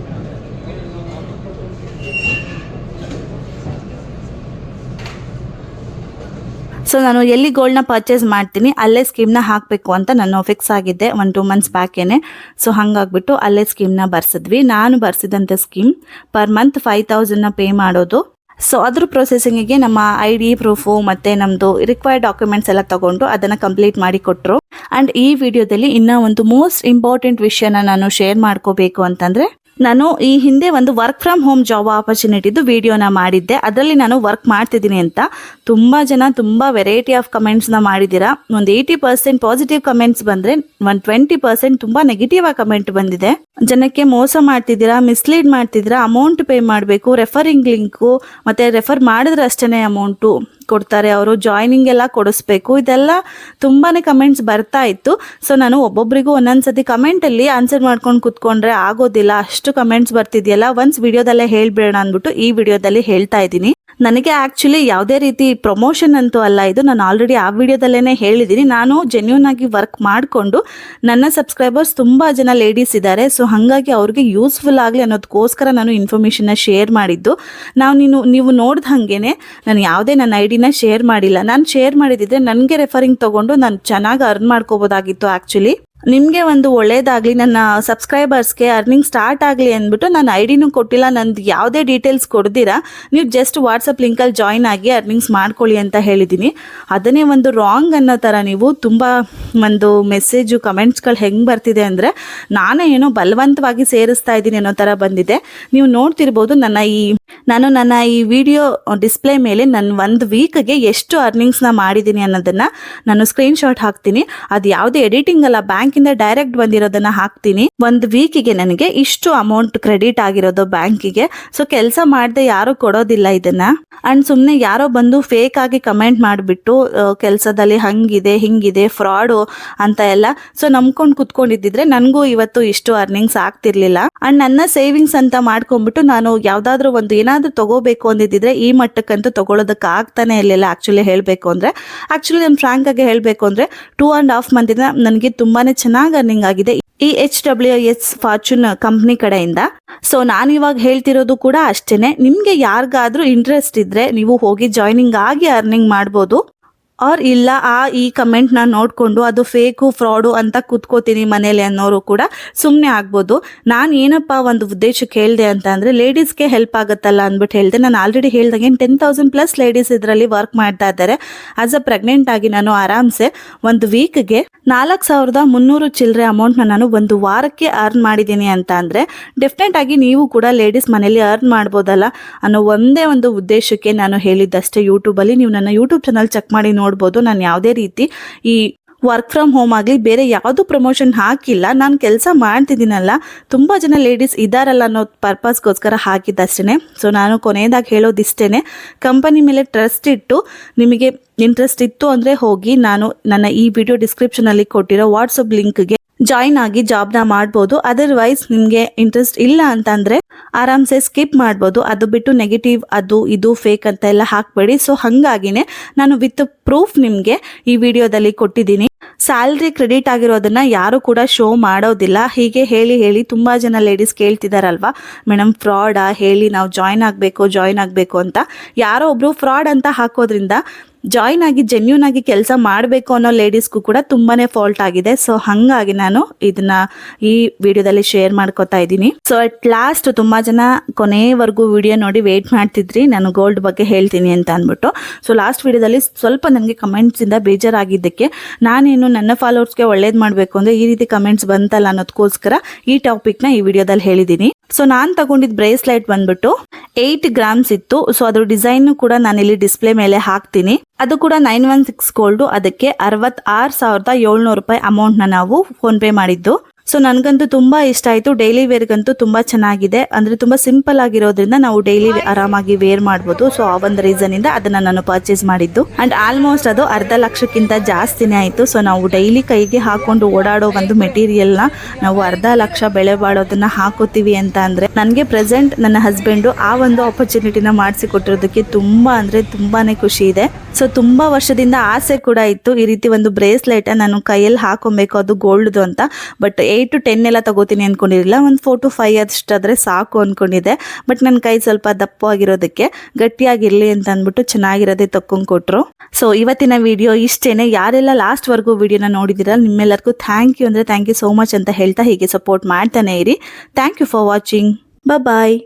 ಸೊ ನಾನು ಎಲ್ಲಿ ಗೋಲ್ಡ್ನ ಪರ್ಚೇಸ್ ಮಾಡ್ತೀನಿ ಅಲ್ಲೇ ಸ್ಕೀಮ್ನ ಹಾಕಬೇಕು ಅಂತ ನಾನು ಫಿಕ್ಸ್ ಆಗಿದ್ದೆ 1-2 ಮಂತ್ಸ್ ಬ್ಯಾಕೇನೆ. ಸೊ ಹಾಗಾಗ್ಬಿಟ್ಟು ಅಲ್ಲೇ ಸ್ಕೀಮ್ನ ಬರ್ಸಿದ್ವಿ. ನಾನು ಬರ್ಸಿದಂಥ ಸ್ಕೀಮ್ ಪರ್ ಮಂತ್ 5,000ನ ಪೇ ಮಾಡೋದು. ಸೊ ಅದ್ರ ಪ್ರೊಸೆಸಿಂಗಿಗೆ ನಮ್ಮ ID ಪ್ರೂಫು ಮತ್ತು ನಮ್ಮದು ರಿಕ್ವೈರ್ಡ್ ಡಾಕ್ಯುಮೆಂಟ್ಸ್ ಎಲ್ಲ ತೊಗೊಂಡು ಅದನ್ನು ಕಂಪ್ಲೀಟ್ ಮಾಡಿ ಕೊಟ್ಟರು. ಆ್ಯಂಡ್ ಈ ವಿಡಿಯೋದಲ್ಲಿ ಇನ್ನೂ ಒಂದು ಮೋಸ್ಟ್ ಇಂಪಾರ್ಟೆಂಟ್ ವಿಷಯನ ನಾನು ಶೇರ್ ಮಾಡ್ಕೋಬೇಕು ಅಂತಂದರೆ, ನಾನು ಈ ಹಿಂದೆ ಒಂದು ವರ್ಕ್ ಫ್ರಮ್ ಹೋಮ್ ಜಾಬ್ ಆಪರ್ಚುನಿಟಿದು ವಿಡಿಯೋನ ಮಾಡಿದ್ದೆ. ಅದರಲ್ಲಿ ನಾನು ವರ್ಕ್ ಮಾಡ್ತಿದ್ದೀನಿ ಅಂತ ತುಂಬ ಜನ ತುಂಬ ವೆರೈಟಿ ಆಫ್ ಕಮೆಂಟ್ಸ್ನ ಮಾಡಿದ್ದೀರಾ. ಒಂದು 80% ಪಾಸಿಟಿವ್ ಕಮೆಂಟ್ಸ್ ಬಂದರೆ 20% ತುಂಬ ನೆಗೆಟಿವ್ ಆಗಿ ಕಮೆಂಟ್ ಬಂದಿದೆ. ಜನಕ್ಕೆ ಮೋಸ ಮಾಡ್ತಿದ್ದೀರಾ, ಮಿಸ್ಲೀಡ್ ಮಾಡ್ತಿದ್ದೀರಾ, ಅಮೌಂಟ್ ಪೇ ಮಾಡಬೇಕು, ರೆಫರಿಂಗ್ ಲಿಂಕು ಮತ್ತು ರೆಫರ್ ಮಾಡಿದ್ರೆ ಅಷ್ಟೇ ಅಮೌಂಟು ಕೊಡ್ತಾರೆ, ಅವರು ಜಾಯ್ನಿಂಗ್ ಎಲ್ಲ ಕೊಡಿಸ್ಬೇಕು, ಇದೆಲ್ಲ ತುಂಬಾ ಕಮೆಂಟ್ಸ್ ಬರ್ತಾ ಇತ್ತು. ಸೊ ನಾನು ಒಬ್ಬೊಬ್ಬರಿಗೂ ಒಂದೊಂದ್ಸತಿ ಕಮೆಂಟಲ್ಲಿ ಆನ್ಸರ್ ಮಾಡ್ಕೊಂಡು ಕೂತ್ಕೊಂಡ್ರೆ ಆಗೋದಿಲ್ಲ, ಅಷ್ಟು ಕಮೆಂಟ್ಸ್ ಬರ್ತಿದೆಯಲ್ಲ, ಒನ್ಸ್ ವಿಡಿಯೋದಲ್ಲೇ ಹೇಳ್ಬಿಡೋಣ ಅಂದ್ಬಿಟ್ಟು ಈ ವಿಡಿಯೋದಲ್ಲಿ ಹೇಳ್ತಾ ಇದ್ದೀನಿ. ನನಗೆ ಆ್ಯಕ್ಚುಲಿ ಯಾವುದೇ ರೀತಿ ಪ್ರಮೋಷನ್ ಅಂತೂ ಅಲ್ಲ ಇದು. ನಾನು ಆಲ್ರೆಡಿ ಆ ವಿಡಿಯೋದಲ್ಲೇ ಹೇಳಿದ್ದೀನಿ. ನಾನು ಜೆನ್ಯೂನ್ ಆಗಿ ವರ್ಕ್ ಮಾಡಿಕೊಂಡು ನನ್ನ ಸಬ್ಸ್ಕ್ರೈಬರ್ಸ್ ತುಂಬ ಜನ ಲೇಡೀಸ್ ಇದ್ದಾರೆ. ಸೊ ಹಾಗಾಗಿ ಅವ್ರಿಗೆ ಯೂಸ್ಫುಲ್ ಆಗಲಿ ಅನ್ನೋದಕ್ಕೋಸ್ಕರ ನಾನು ಇನ್ಫಾರ್ಮೇಷನ್ನ ಶೇರ್ ಮಾಡಿದ್ದು. ನೀವು ನೋಡ್ದ ಹಾಗೇ ನಾನು ಯಾವುದೇ ನನ್ನ ಐಡಿನ ಶೇರ್ ಮಾಡಿಲ್ಲ. ನಾನು ಶೇರ್ ಮಾಡಿದ್ದಿದ್ರೆ ನನಗೆ ರೆಫರಿಂಗ್ ತೊಗೊಂಡು ನಾನು ಚೆನ್ನಾಗಿ ಅರ್ನ್ ಮಾಡ್ಕೋಬೋದಾಗಿತ್ತು. ಆ್ಯಕ್ಚುಲಿ ನಿಮಗೆ ಒಂದು ಒಳ್ಳೇದಾಗಲಿ, ನನ್ನ ಸಬ್ಸ್ಕ್ರೈಬರ್ಸ್ಗೆ ಅರ್ನಿಂಗ್ ಸ್ಟಾರ್ಟ್ ಆಗಲಿ ಅಂದ್ಬಿಟ್ಟು ನಾನು ಐಡಿನೂ ಕೊಟ್ಟಿಲ್ಲ, ನಂದು ಯಾವುದೇ ಡೀಟೇಲ್ಸ್ ಕೊಡ್ದಿರಾ ನೀವು ಜಸ್ಟ್ ವಾಟ್ಸಪ್ ಲಿಂಕಲ್ಲಿ ಜಾಯ್ನ್ ಆಗಿ ಅರ್ನಿಂಗ್ಸ್ ಮಾಡ್ಕೊಳ್ಳಿ ಅಂತ ಹೇಳಿದ್ದೀನಿ. ಅದನ್ನೇ ಒಂದು ರಾಂಗ್ ಅನ್ನೋ ಥರ ನೀವು ತುಂಬ ಒಂದು ಮೆಸೇಜು ಕಮೆಂಟ್ಸ್ಗಳು ಹೆಂಗೆ ಬರ್ತಿದೆ ಅಂದರೆ ನಾನೇ ಏನೋ ಬಲವಂತವಾಗಿ ಸೇರಿಸ್ತಾ ಇದ್ದೀನಿ ಅನ್ನೋ ಥರ ಬಂದಿದೆ. ನೀವು ನೋಡ್ತಿರ್ಬೋದು ನಾನು ನನ್ನ ಈ ವಿಡಿಯೋ ಡಿಸ್ಪ್ಲೇ ಮೇಲೆ ನಾನು 1 ವೀಕ್ಗೆ ಎಷ್ಟು ಅರ್ನಿಂಗ್ಸ್ನ ಮಾಡಿದ್ದೀನಿ ಅನ್ನೋದನ್ನು ನಾನು ಸ್ಕ್ರೀನ್ಶಾಟ್ ಹಾಕ್ತೀನಿ. ಅದು ಯಾವುದೇ ಎಡಿಟಿಂಗ್ ಅಲ್ಲ, ಬ್ಯಾಂಕಿಂದ ಡೈರೆಕ್ಟ್ ಬಂದಿರೋದನ್ನು ಹಾಕ್ತೀನಿ. 1 ವೀಕಿಗೆ ನನಗೆ ಇಷ್ಟು ಅಮೌಂಟ್ ಕ್ರೆಡಿಟ್ ಆಗಿರೋದು ಬ್ಯಾಂಕಿಗೆ. ಸೊ ಕೆಲಸ ಮಾಡದೆ ಯಾರೂ ಕೊಡೋದಿಲ್ಲ ಇದನ್ನು. ಆ್ಯಂಡ್ ಸುಮ್ಮನೆ ಯಾರೋ ಬಂದು ಫೇಕ್ ಆಗಿ ಕಮೆಂಟ್ ಮಾಡಿಬಿಟ್ಟು ಕೆಲಸದಲ್ಲಿ ಹಂಗಿದೆ ಹಿಂಗಿದೆ ಫ್ರಾಡು ಅಂತ ಎಲ್ಲ ಸೊ ನಂಬ್ಕೊಂಡು ಕುತ್ಕೊಂಡಿದ್ದಿದ್ರೆ ನನಗೂ ಇವತ್ತು ಇಷ್ಟು ಅರ್ನಿಂಗ್ಸ್ ಆಗ್ತಿರ್ಲಿಲ್ಲ. ಆ್ಯಂಡ್ ನನ್ನ ಸೇವಿಂಗ್ಸ್ ಅಂತ ಮಾಡ್ಕೊಂಡ್ಬಿಟ್ಟು ನಾನು ಯಾವುದಾದ್ರೂ ಒಂದು ಏನಾದರೂ ತಗೋಬೇಕು ಅಂದಿದ್ದಿದ್ರೆ ಈ ಮಟ್ಟಕ್ಕಂತೂ ತಗೊಳ್ಳೋದಕ್ಕೆ ಆಗ್ತಾನೆ ಇರಲಿಲ್ಲ. ಆ್ಯಕ್ಚುಲಿ ನಾನು ಫ್ರಾಂಕ್ ಆಗಿ ಹೇಳಬೇಕು ಅಂದರೆ 2.5 ಮಂತಿಂದ ನನಗೆ ತುಂಬಾ ಚೆನ್ನಾಗಿ ಅರ್ನಿಂಗ್ ಆಗಿದೆ ಈ HWS ಫಾರ್ಚೂನ್ ಕಂಪ್ನಿ ಕಡೆಯಿಂದ. ಸೊ ನಾನು ಇವಾಗ ಹೇಳ್ತಿರೋದು ಕೂಡ ಅಷ್ಟೇ. ನಿಮಗೆ ಯಾರಿಗಾದ್ರೂ ಇಂಟ್ರೆಸ್ಟ್ ಇದ್ದರೆ ನೀವು ಹೋಗಿ ಜಾಯ್ನಿಂಗ್ ಆಗಿ ಅರ್ನಿಂಗ್ ಮಾಡ್ಬೋದು. ಆರ್ ಇಲ್ಲ ಈ ಕಮೆಂಟ್ನ ನೋಡಿಕೊಂಡು ಅದು ಫೇಕು ಫ್ರಾಡು ಅಂತ ಕೂತ್ಕೋತೀನಿ ಮನೇಲಿ ಅನ್ನೋರು ಕೂಡ ಸುಮ್ಮನೆ ಆಗ್ಬೋದು. ನಾನು ಏನಪ್ಪ ಒಂದು ಉದ್ದೇಶಕ್ಕೆ ಹೇಳಿದೆ ಅಂತ ಅಂದರೆ ಲೇಡೀಸ್ಗೆ ಹೆಲ್ಪ್ ಆಗುತ್ತಲ್ಲ ಅಂದ್ಬಿಟ್ಟು ಹೇಳಿದೆ. ನಾನು ಆಲ್ರೆಡಿ ಹೇಳ್ದಾಗೆ 10,000+ ಲೇಡೀಸ್ ಇದರಲ್ಲಿ ವರ್ಕ್ ಮಾಡ್ತಾ ಇದ್ದಾರೆ. ಆಸ್ ಅ ಪ್ರೆಗ್ನೆಂಟ್ ಆಗಿ ನಾನು ಆರಾಮ್ಸೆ 1 ವೀಕ್ಗೆ 4,300 ಚಿಲ್ಲರೆ ಅಮೌಂಟ್ನ ನಾನು 1 ವಾರಕ್ಕೆ ಅರ್ನ್ ಮಾಡಿದ್ದೀನಿ ಅಂತ ಅಂದರೆ ಡೆಫಿನೆಟ್ ಆಗಿ ನೀವು ಕೂಡ ಲೇಡೀಸ್ ಮನೇಲಿ ಅರ್ನ್ ಮಾಡ್ಬೋದಲ್ಲ ಅನ್ನೋ ಒಂದೇ ಒಂದು ಉದ್ದೇಶಕ್ಕೆ ನಾನು ಹೇಳಿದ್ದಷ್ಟೇ. ಯೂಟ್ಯೂಬಲ್ಲಿ ನೀವು ನನ್ನ ಯೂಟ್ಯೂಬ್ ಚಾನಲ್ ಚೆಕ್ ಮಾಡಿ ನೋಡ್ಬೋದು. ನಾನು ಯಾವುದೇ ರೀತಿ ಈ ವರ್ಕ್ ಫ್ರಮ್ ಹೋಮ್ ಆಗಲಿ ಬೇರೆ ಯಾವುದು ಪ್ರಮೋಷನ್ ಹಾಕಿಲ್ಲ. ನಾನು ಕೆಲಸ ಮಾಡ್ತಿದ್ದೀನಲ್ಲ, ತುಂಬ ಜನ ಲೇಡೀಸ್ ಇದ್ದಾರಲ್ಲ ಅನ್ನೋ ಪರ್ಪಸ್ಗೋಸ್ಕರ ಹಾಕಿದ್ದಷ್ಟೇ. ಸೊ ನಾನು ಕೊನೆಯದಾಗಿ ಹೇಳೋದಿಷ್ಟೇ, ಕಂಪನಿ ಮೇಲೆ ಟ್ರಸ್ಟ್ ಇಟ್ಟು ನಿಮಗೆ ಇಂಟ್ರೆಸ್ಟ್ ಇತ್ತು ಅಂದರೆ ಹೋಗಿ ನಾನು ನನ್ನ ಈ ವಿಡಿಯೋ ಡಿಸ್ಕ್ರಿಪ್ಷನಲ್ಲಿ ಕೊಟ್ಟಿರೋ ವಾಟ್ಸಪ್ ಲಿಂಕ್ಗೆ ಜಾಯಿನ್ ಆಗಿ ಜಾಬ್ನ ಮಾಡ್ಬೋದು. ಅದರ್ವೈಸ್ ನಿಮಗೆ ಇಂಟ್ರೆಸ್ಟ್ ಇಲ್ಲ ಅಂತಂದರೆ ಆರಾಮ್ಸೆ ಸ್ಕಿಪ್ ಮಾಡ್ಬೋದು. ಅದು ಬಿಟ್ಟು ನೆಗೆಟಿವ್ ಅದು ಇದು ಫೇಕ್ ಅಂತ ಎಲ್ಲ ಹಾಕಬೇಡಿ. ಸೊ ಹಾಗಾಗಿನೇ ನಾನು ವಿತ್ ಪ್ರೂಫ್ ನಿಮಗೆ ಈ ವಿಡಿಯೋದಲ್ಲಿ ಕೊಟ್ಟಿದ್ದೀನಿ. ಸ್ಯಾಲ್ರಿ ಕ್ರೆಡಿಟ್ ಆಗಿರೋದನ್ನ ಯಾರು ಕೂಡ ಶೋ ಮಾಡೋದಿಲ್ಲ. ಹೀಗೆ ಹೇಳಿ ತುಂಬ ಜನ ಲೇಡೀಸ್ ಕೇಳ್ತಿದಾರಲ್ವಾ, ಮೇಡಮ್ ಫ್ರಾಡಾ ಹೇಳಿ ನಾವು ಜಾಯಿನ್ ಆಗಬೇಕು ಅಂತ. ಯಾರೋ ಒಬ್ರು ಫ್ರಾಡ್ ಅಂತ ಹಾಕೋದ್ರಿಂದ ಜಾಯಿನ್ ಆಗಿ ಜೆನ್ಯೂನ್ ಆಗಿ ಕೆಲಸ ಮಾಡಬೇಕು ಅನ್ನೋ ಲೇಡೀಸ್ಗೂ ಕೂಡ ತುಂಬಾ ಫಾಲ್ಟ್ ಆಗಿದೆ. ಸೊ ಹಾಗಾಗಿ ನಾನು ಇದನ್ನ ಈ ವಿಡಿಯೋದಲ್ಲಿ ಶೇರ್ ಮಾಡ್ಕೋತಾ ಇದ್ದೀನಿ. ಸೊ ಅಟ್ ಲಾಸ್ಟ್ ತುಂಬ ಜನ ಕೊನೆವರೆಗೂ ವಿಡಿಯೋ ನೋಡಿ ವೇಟ್ ಮಾಡ್ತಿದ್ರಿ ನಾನು ಗೋಲ್ಡ್ ಬಗ್ಗೆ ಹೇಳ್ತೀನಿ ಅಂತ ಅಂದ್ಬಿಟ್ಟು. ಸೊ ಲಾಸ್ಟ್ ವಿಡಿಯೋದಲ್ಲಿ ಸ್ವಲ್ಪ ನನಗೆ ಕಮೆಂಟ್ಸಿಂದ ಬೇಜಾರಾಗಿದ್ದಕ್ಕೆ ನಾನೇನು ನನ್ನ ಫಾಲೋವರ್ಸ್ಗೆ ಒಳ್ಳೇದು ಮಾಡಬೇಕು ಅಂದರೆ ಈ ರೀತಿ ಕಮೆಂಟ್ಸ್ ಬಂತಲ್ಲ ಅನ್ನೋದಕ್ಕೋಸ್ಕರ ಈ ಟಾಪಿಕ್ನ ಈ ವಿಡಿಯೋದಲ್ಲಿ ಹೇಳಿದ್ದೀನಿ. ಸೊ ನಾನು ತಗೊಂಡಿದ್ದ ಬ್ರೇಸ್ಲೈಟ್ ಬಂದ್ಬಿಟ್ಟು 8 ಗ್ರಾಮ್ಸ್ ಇತ್ತು. ಸೊ ಅದ್ರ ಡಿಸೈನ್ ಕೂಡ ನಾನಿಲ್ಲಿ ಡಿಸ್ಪ್ಲೇ ಮೇಲೆ ಹಾಕ್ತೀನಿ. ಅದು ಕೂಡ 916 ಗೋಲ್ಡು. ಅದಕ್ಕೆ 66,700 ರೂಪಾಯಿ ಅಮೌಂಟ್ನ ನಾವು ಫೋನ್ ಪೇ ಮಾಡಿದ್ದು. ಸೊ ನನಗಂತೂ ತುಂಬ ಇಷ್ಟ ಆಯಿತು. ಡೈಲಿ ವೇರ್ಗಂತೂ ತುಂಬ ಚೆನ್ನಾಗಿದೆ. ಅಂದರೆ ತುಂಬ ಸಿಂಪಲ್ ಆಗಿರೋದ್ರಿಂದ ನಾವು ಡೈಲಿ ಆರಾಮಾಗಿ ವೇರ್ ಮಾಡ್ಬೋದು. ಸೊ ಆ ಒಂದು ರೀಸನಿಂದ ಅದನ್ನು ನಾನು ಪರ್ಚೇಸ್ ಮಾಡಿದ್ದು. ಆ್ಯಂಡ್ ಆಲ್ಮೋಸ್ಟ್ ಅದು 1,00,000ಕ್ಕಿಂತ ಜಾಸ್ತಿನೇ ಆಯಿತು. ಸೊ ನಾವು ಡೈಲಿ ಕೈಗೆ ಹಾಕೊಂಡು ಓಡಾಡೋ ಒಂದು ಮೆಟೀರಿಯಲ್ನ ನಾವು 1,00,000 ಬೆಲೆ ಬಾಳೋದನ್ನ ಹಾಕೋತೀವಿ ಅಂತ ಅಂದರೆ ನನಗೆ ಪ್ರೆಸೆಂಟ್ ನನ್ನ ಹಸ್ಬೆಂಡು ಆ ಒಂದು ಆಪರ್ಚುನಿಟಿನ ಮಾಡಿಸಿಕೊಟ್ಟಿರೋದಕ್ಕೆ ತುಂಬ ಅಂದರೆ ತುಂಬಾ ಖುಷಿ ಇದೆ. ಸೊ ತುಂಬ ವರ್ಷದಿಂದ ಆಸೆ ಕೂಡ ಇತ್ತು ಈ ರೀತಿ ಒಂದು ಬ್ರೇಸ್ಲೈಟ್ ನಾನು ಕೈಯಲ್ಲಿ ಹಾಕೊಬೇಕು, ಅದು ಗೋಲ್ಡ್ದು ಅಂತ. ಬಟ್ 8 to 10 ಎಲ್ಲ ತಗೋತೀನಿ ಅಂದ್ಕೊಂಡಿರಲಿಲ್ಲ. ಒಂದು 4 to 5 ಅಷ್ಟಾದರೆ ಸಾಕು ಅಂದ್ಕೊಂಡಿದ್ದೆ. ಬಟ್ ನನ್ನ ಕೈ ಸ್ವಲ್ಪ ದಪ್ಪವಾಗಿರೋದಕ್ಕೆ ಗಟ್ಟಿಯಾಗಿರಲಿ ಅಂತ ಅಂದ್ಬಿಟ್ಟು ಚೆನ್ನಾಗಿರೋದೇ ತಕ್ಕೊಂಡು ಕೊಟ್ಟರು. ಸೊ ಇವತ್ತಿನ ವಿಡಿಯೋ ಇಷ್ಟೇನೆ. ಯಾರೆಲ್ಲ ಲಾಸ್ಟ್ವರೆಗೂ ವಿಡಿಯೋನ ನೋಡಿದ್ದೀರಾ ನಿಮ್ಮೆಲ್ಲರಿಗೂ ಥ್ಯಾಂಕ್ ಯು ಸೋ ಮಚ್ ಅಂತ ಹೇಳ್ತಾ ಹೀಗೆ ಸಪೋರ್ಟ್ ಮಾಡ್ತಾನೆ ಇರಿ. Thank you for watching. Bye.